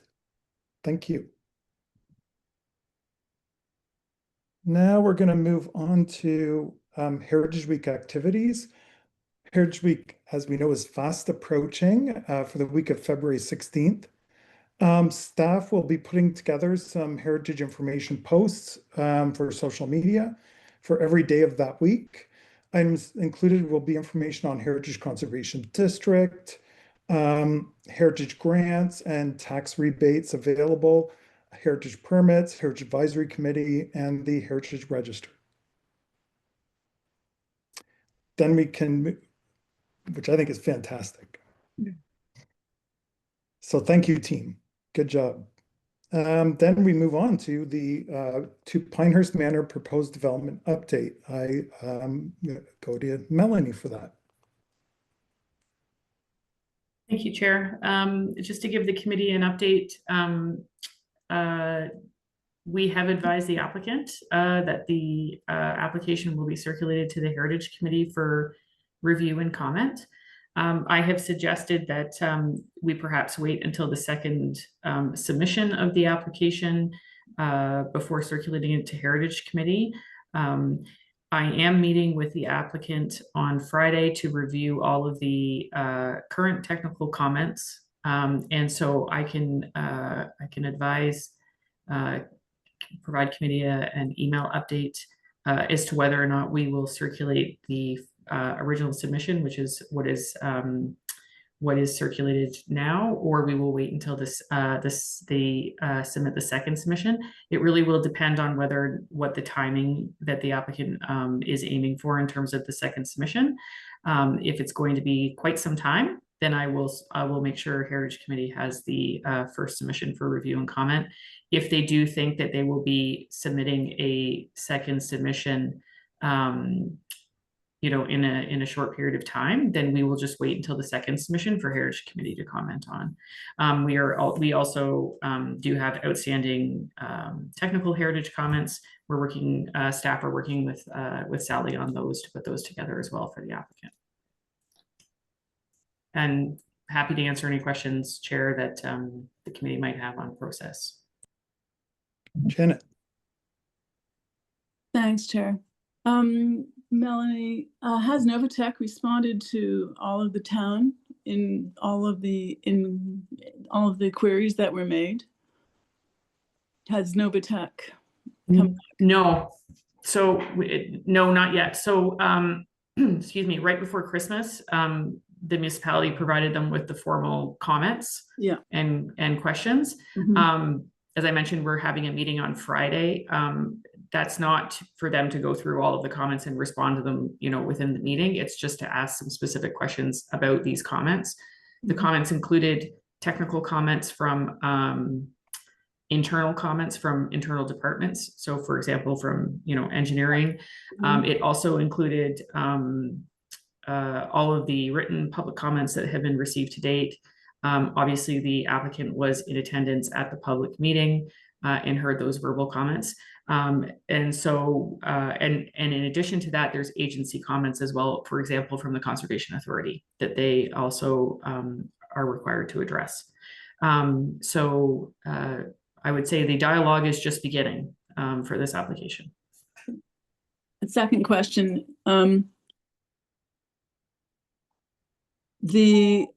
Thank you. Now we're going to move on to Heritage Week activities. Heritage Week, as we know, is fast approaching for the week of February 16th. Staff will be putting together some heritage information posts for social media for every day of that week. Items included will be information on Heritage Conservation District, heritage grants and tax rebates available, heritage permits, Heritage Advisory Committee, and the Heritage Register. Then we can, which I think is fantastic. So thank you, team. Good job. Then we move on to the to Pinehurst Manor proposed development update. I go to Melanie for that. Thank you, Chair. Just to give the committee an update, we have advised the applicant that the application will be circulated to the Heritage Committee for review and comment. I have suggested that we perhaps wait until the second submission of the application before circulating it to Heritage Committee. I am meeting with the applicant on Friday to review all of the current technical comments, and so I can advise, provide committee an email update as to whether or not we will circulate the original submission, which is what is circulated now, or we will wait until they submit the second submission. It really will depend on what the timing that the applicant is aiming for in terms of the second submission. If it's going to be quite some time, then I will make sure Heritage Committee has the first submission for review and comment. If they do think that they will be submitting a second submission, in a short period of time, then we will just wait until the second submission for Heritage Committee to comment on. We also do have outstanding technical heritage comments. We're working, staff are working with Sally on those to put those together as well for the applicant. And happy to answer any questions, Chair, that the committee might have on process. Janet. Thanks, Chair. Melanie, has Novatech responded to all of the town in all of the queries that were made? Has Novatech come back? No. So no, not yet. So excuse me, right before Christmas, the municipality provided them with the formal comments and questions. Mm-hmm. As I mentioned, we're having a meeting on Friday. That's not for them to go through all of the comments and respond to them, within the meeting. It's just to ask some specific questions about these comments. The comments included technical comments from internal comments from internal departments. So for example, from, engineering. It also included all of the written public comments that have been received to date. Obviously, the applicant was in attendance at the public meeting and heard those verbal comments. And so, and in addition to that, there's agency comments as well, for example, from the Conservation Authority that they also are required to address. So I would say the dialogue is just beginning for this application. A second question. there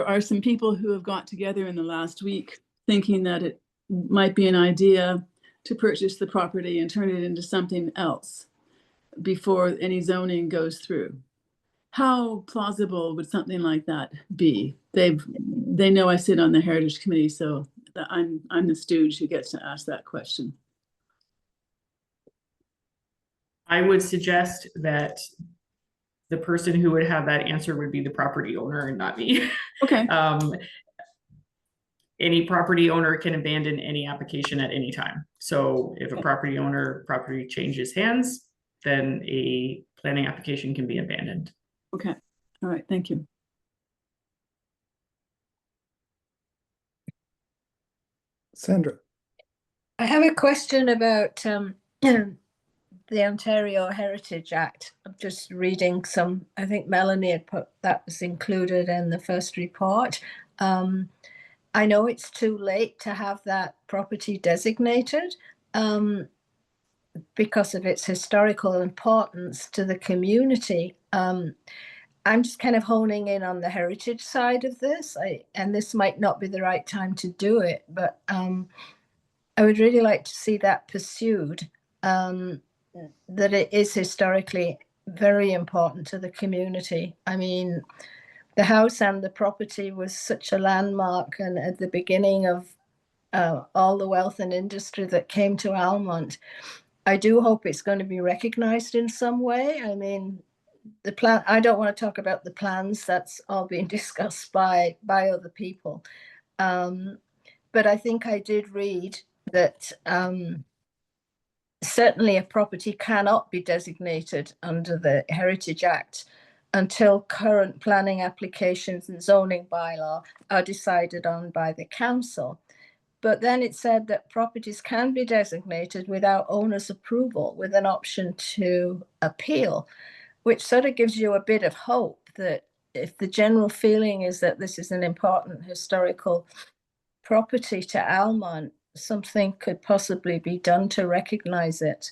are some people who have got together in the last week thinking that it might be an idea to purchase the property and turn it into something else before any zoning goes through. How plausible would something like that be? They know I sit on the Heritage Committee, so I'm the stooge who gets to ask that question. I would suggest that the person who would have that answer would be the property owner and not me. Okay. Any property owner can abandon any application at any time. So if a property changes hands, then a planning application can be abandoned. Okay. All right. Thank you. Sandra. I have a question about the Ontario Heritage Act. I'm just reading some, I think Melanie had put that was included in the first report. I know it's too late to have that property designated because of its historical importance to the community. I'm just kind of honing in on the heritage side of this, and this might not be the right time to do it, but I would really like to see that pursued, that it is historically very important to the community. I mean, the house and the property was such a landmark, and at the beginning of all the wealth and industry that came to Almonte. I do hope it's going to be recognized in some way. I mean, the plan, I don't want to talk about the plans, that's all being discussed by other people. But I think I did read that certainly a property cannot be designated under the Heritage Act until current planning applications and zoning bylaw are decided on by the council. But then it said that properties can be designated without owner's approval, with an option to appeal, which sort of gives you a bit of hope that if the general feeling is that this is an important historical property to Almonte, something could possibly be done to recognize it.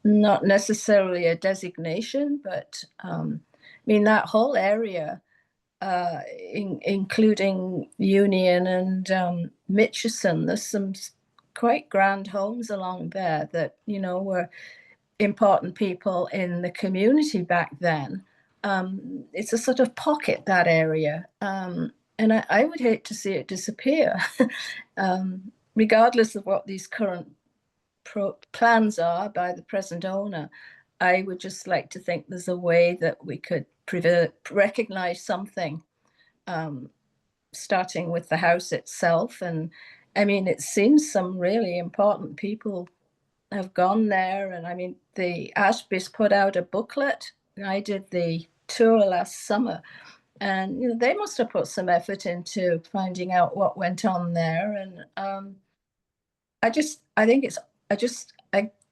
Not necessarily a designation, but I mean, that whole area, including Union and Mitchison, there's some quite grand homes along there that, you know, were important people in the community back then. It's a sort of pocket, that area. And I would hate to see it disappear, regardless of what these current plans are by the present owner. I would just like to think there's a way that we could recognize something, starting with the house itself. And I mean, it seems some really important people have gone there. And I mean, the Ashbys put out a booklet. I did the tour last summer, and you know, they must have put some effort into finding out what went on there. And I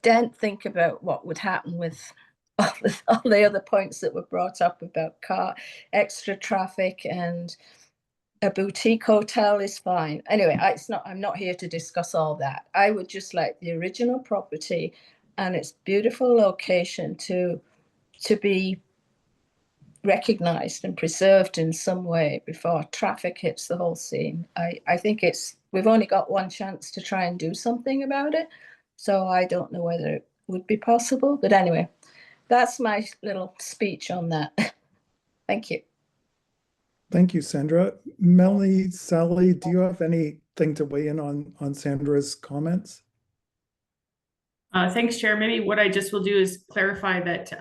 didn't think about what would happen with all the other points that were brought up about extra traffic, and a boutique hotel is fine. Anyway, I'm not here to discuss all that. I would just like the original property and its beautiful location to be recognized and preserved in some way before traffic hits the whole scene. I think we've only got one chance to try and do something about it. So I don't know whether it would be possible, but anyway, that's my little speech on that. Thank you. Thank you, Sandra. Melanie, Sally, do you have anything to weigh in on Sandra's comments? Thanks, Chair. Maybe what I just will do is clarify that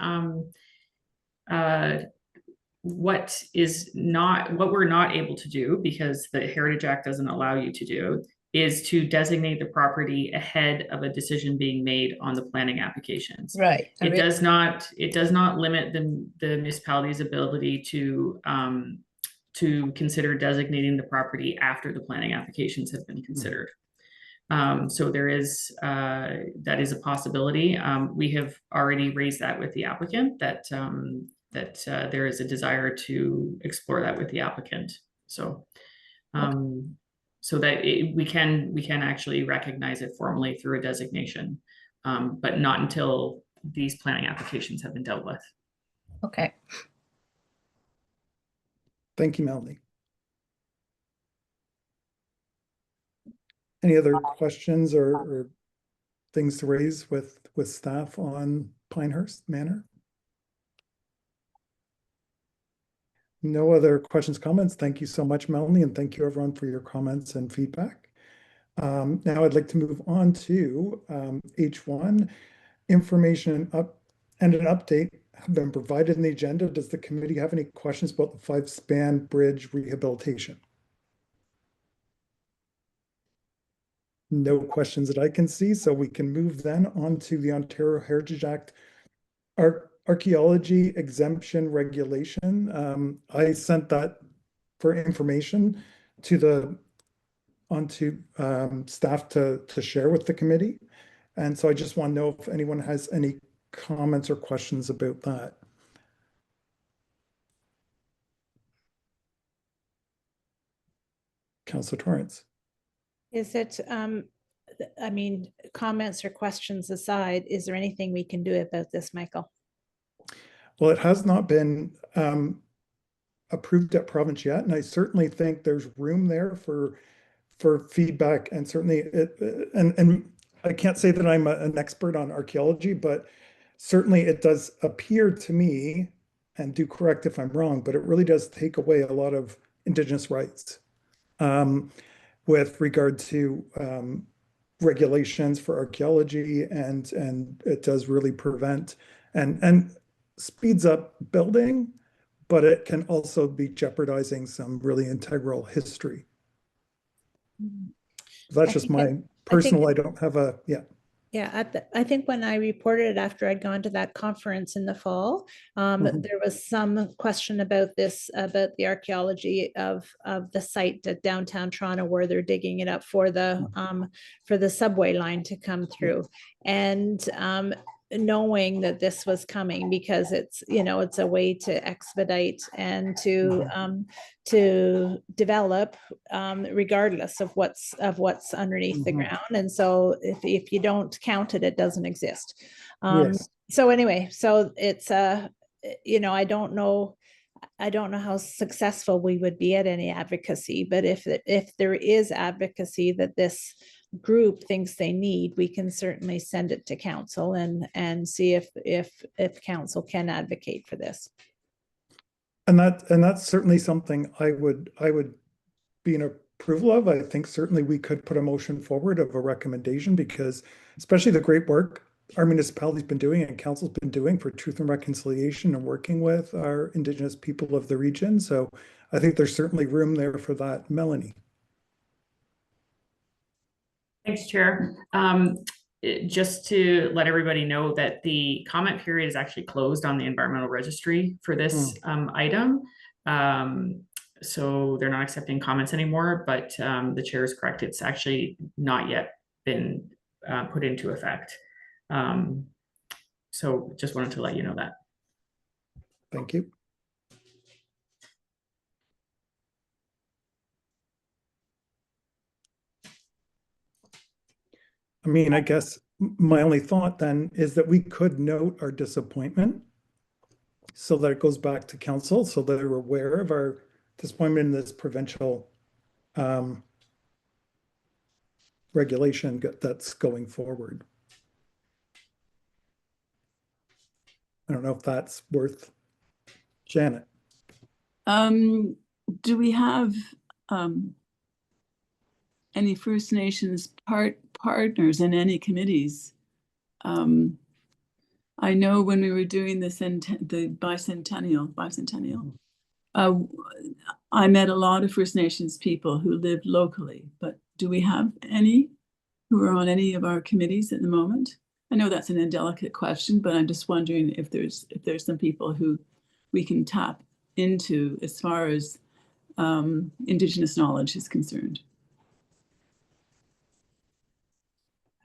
what we're not able to do, because the Heritage Act doesn't allow you to do, is to designate the property ahead of a decision being made on the planning applications. Right. It does not limit the municipality's ability to consider designating the property after the planning applications have been considered. So there is that is a possibility. We have already raised that with the applicant, that there is a desire to explore that with the applicant. So so that we can actually recognize it formally through a designation, but not until these planning applications have been dealt with. Okay. Thank you, Melanie. Any other questions or things to raise with staff on Pinehurst Manor? No other questions, comments. Thank you so much, Melanie, and thank you everyone for your comments and feedback. Now I'd like to move on to H1. Information and an update have been provided in the agenda. Does the committee have any questions about the 5-span bridge rehabilitation? No questions that I can see, so we can move then on to the Ontario Heritage Act archaeology exemption regulation. I sent that for information to onto staff to share with the committee. And so I just want to know if anyone has any comments or questions about that. Councillor Torrance. Is it, I mean, comments or questions aside, is there anything we can do about this, Michael? Well, it has not been approved at province yet, and I certainly think there's room there for feedback, and certainly and I can't say that I'm an expert on archaeology, but certainly it does appear to me, and do correct if I'm wrong, but it really does take away a lot of Indigenous rights with regard to regulations for archaeology, and it does really prevent and speeds up building, but it can also be jeopardizing some really integral history. That's just my personal, I don't have a, yeah. Yeah, I think when I reported after I'd gone to that conference in the fall, there was some question about this, about the archaeology of the site at downtown Toronto where they're digging it up for the subway line to come through. And knowing that this was coming, because it's, you know, it's a way to expedite and to develop regardless of what's underneath the ground. And so if you don't count it, it doesn't exist. Yes. So anyway, so it's you know, I don't know how successful we would be at any advocacy, but if there is advocacy that this group thinks they need, we can certainly send it to council and see if council can advocate for this. And that's certainly something I would be in approval of. I think certainly we could put a motion forward of a recommendation, because especially the great work our municipality's been doing and council's been doing for truth and reconciliation and working with our Indigenous people of the region. So I think there's certainly room there for that. Melanie. Thanks, Chair. Just to let everybody know that the comment period is actually closed on the environmental registry for this item. So they're not accepting comments anymore, but the chair is correct. It's actually not yet been put into effect. So just wanted to let you know that. Thank you. I mean, I guess my only thought then is that we could note our disappointment so that it goes back to council, so that they're aware of our disappointment in this provincial regulation that's going forward. I don't know if that's worth, Janet. Do we have any First Nations partners in any committees? I know when we were doing the bicentennial, I met a lot of First Nations people who lived locally, but do we have any who are on any of our committees at the moment? I know that's an indelicate question, but I'm just wondering if there's some people who we can tap into as far as Indigenous knowledge is concerned.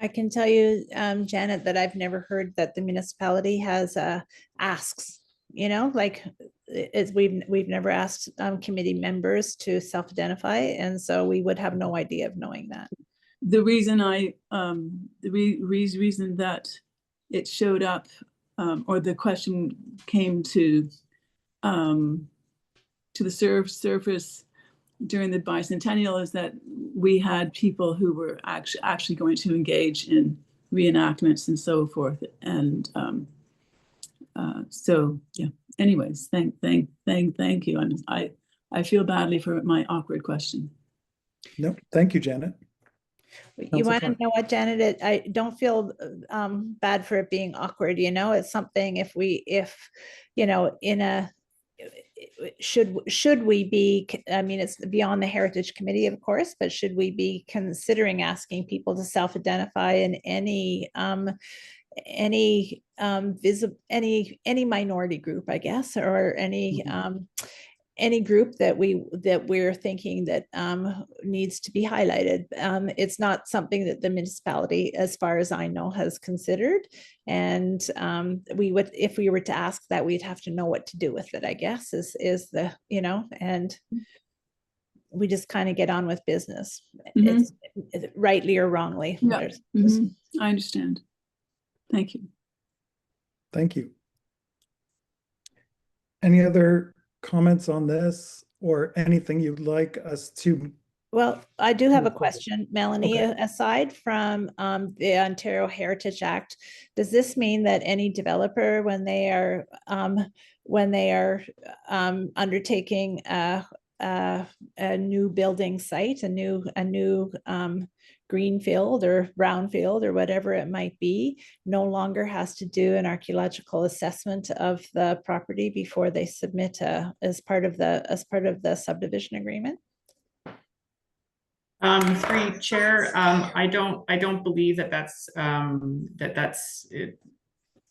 I can tell you, Janet, that I've never heard that the municipality has asks, you know, like we've never asked committee members to self-identify, and so we would have no idea of knowing that. The reason reason that it showed up or the question came to to the surface during the bicentennial is that we had people who were actually going to engage in reenactments and so forth. And so, yeah, anyways, thank you. I feel badly for my awkward question. No, thank you, Janet. You Councillor want to Clark. know what, Janet? I don't feel bad for it being awkward. You know, it's something if you know, in a should we be, I mean, it's beyond the Heritage Committee, of course, but should we be considering asking people to self-identify in any minority group, I guess, or any group that we're thinking that needs to be highlighted. It's not something that the municipality, as far as I know, has considered. And we would, if we were to ask that, we'd have to know what to do with it, I guess, is the, you know, and we just kind of get on with business. It's rightly or wrongly. Yeah. I understand. Thank you. Thank you. Any other comments on this or anything you'd like us to? Well, I do have a question, Melanie. Okay. Aside from the Ontario Heritage Act, does this mean that any developer, when they are undertaking a new building site, a new greenfield or brownfield or whatever it might be, no longer has to do an archaeological assessment of the property before they submit as part of the subdivision agreement? Through Chair, I don't believe that's it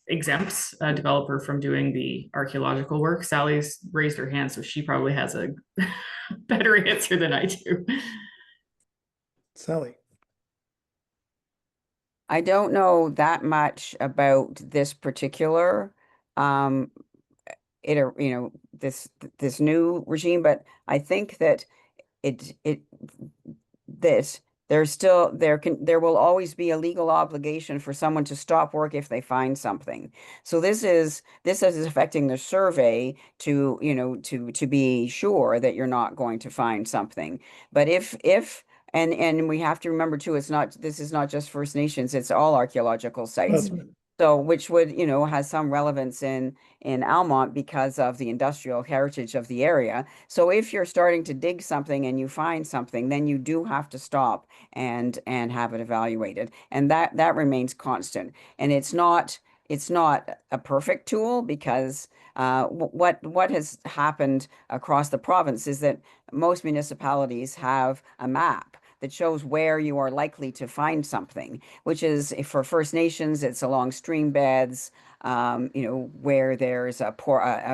exempts a developer from doing the archaeological work. Sally's raised her hand, so she probably has a better answer than I do. Sally. I don't know that much about this particular this new regime, but I think that there will always be a legal obligation for someone to stop work if they find something. So this is affecting the survey to be sure that you're not going to find something. But if and we have to remember too, this is not just First Nations, it's all archaeological sites. So which would, has some relevance in Almonte because of the industrial heritage of the area. So if you're starting to dig something and you find something, then you do have to stop and have it evaluated. And that remains constant. And it's not a perfect tool because what has happened across the province is that most municipalities have a map that shows where you are likely to find something, which is, for First Nations, it's along stream beds, where there's a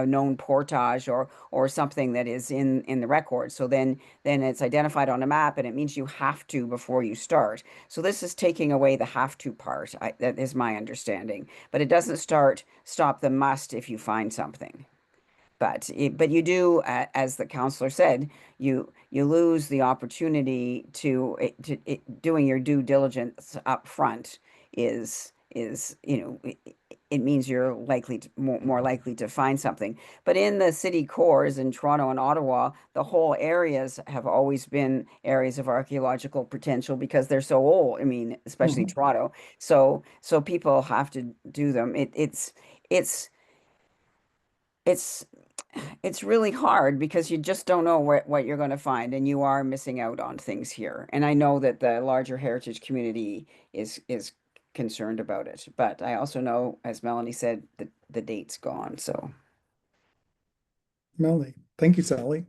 known portage or something that is in the record. So then it's identified on a map, and it means you have to before you start. So this is taking away the have to part. That is my understanding, but it doesn't stop the must if you find something. But you do, as the councillor said, you lose the opportunity to doing your due diligence up front is it means you're more likely to find something. But in the city cores in Toronto and Ottawa, the whole areas have always been areas of archaeological potential because they're so old. I mean, especially Toronto. So people have to do them. It's really hard because you just don't know what you're going to find, and you are missing out on things here. And I know that the larger heritage community is concerned about it, but I also know, as Melanie said, that the date's gone. So, Melanie, thank you, Sally.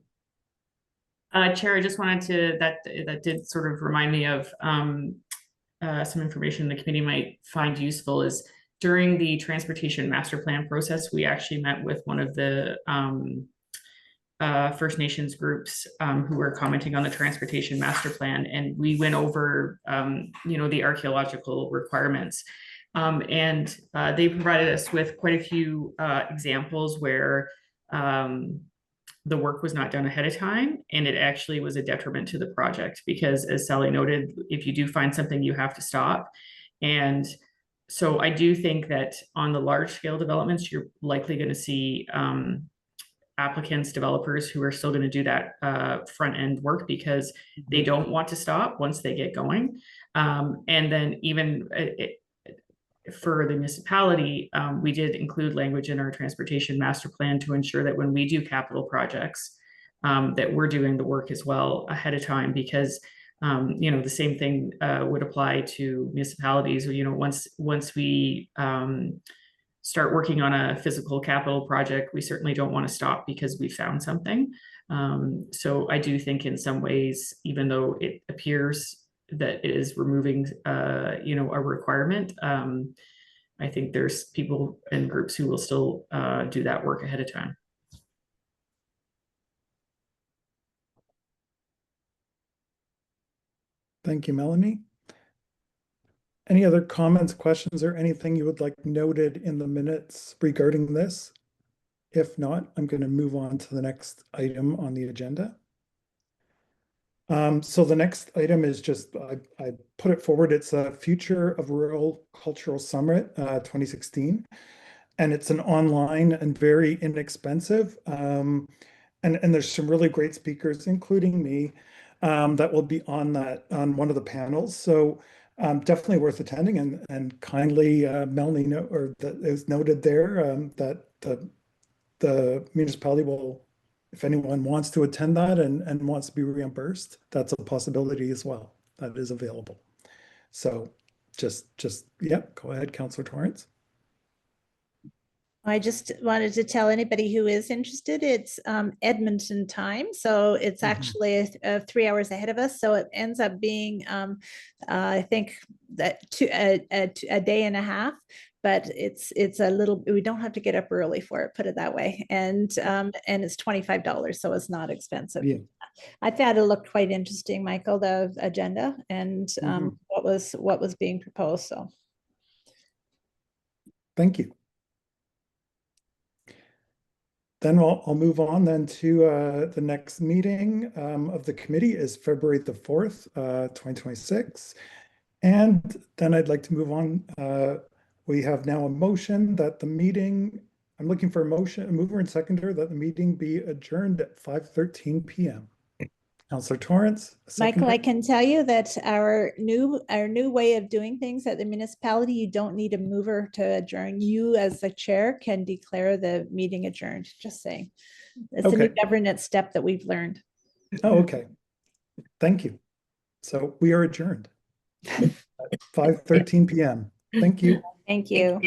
Chair, I just wanted to that did sort of remind me of some information the committee might find useful is. During the transportation master plan process, we actually met with one of the First Nations groups who were commenting on the transportation master plan, and we went over, the archaeological requirements, and they provided us with quite a few examples where the work was not done ahead of time, and it actually was a detriment to the project because, as Sally noted, if you do find something, you have to stop. And so I do think that on the large scale developments, you're likely going to see applicants, developers who are still going to do that front end work because they don't want to stop once they get going. And then even for the municipality, we did include language in our transportation master plan to ensure that when we do capital projects, that we're doing the work as well ahead of time, because the same thing would apply to municipalities. Once we start working on a physical capital project, we certainly don't want to stop because we found something. So I do think in some ways, even though it appears that it is removing, a requirement, I think there's people and groups who will still do that work ahead of time. Thank you, Melanie. Any other comments, questions, or anything you would like noted in the minutes regarding this? If not, I'm going to move on to the next item on the agenda. So the next item is just, I put it forward. It's a Future of Rural Cultural Summit 2016. And it's an online and very inexpensive. And there's some really great speakers, including me, that will be on one of the panels. So definitely worth attending, and kindly Melanie that is noted there that the municipality will, if anyone wants to attend that and wants to be reimbursed, that's a possibility as well. That is available. So just go ahead, Councillor Torrance. I just wanted to tell anybody who is interested, it's Edmonton time. So it's actually 3 hours ahead of us. So it ends up being, I think that a day and a half, but it's a little, we don't have to get up early for it, put it that way. And it's $25, so it's not expensive. Yeah. I thought it looked quite interesting, Michael, the agenda and what was being proposed. So thank you. Then I'll move on then to the next meeting of the committee is February the 4th, 2026. And then I'd like to move on. We have now a motion that the meeting, I'm looking for a motion, a mover and seconder, that the meeting be adjourned at 5:13 p.m. Councillor Torrance. Michael, I can tell you that our new way of doing things at the municipality, you don't need a mover to adjourn. You as the chair can declare the meeting adjourned, just saying. It's a new governance step that we've learned. Oh, okay. Thank you. So we are adjourned at 5:13 p.m. Thank you. Thank you.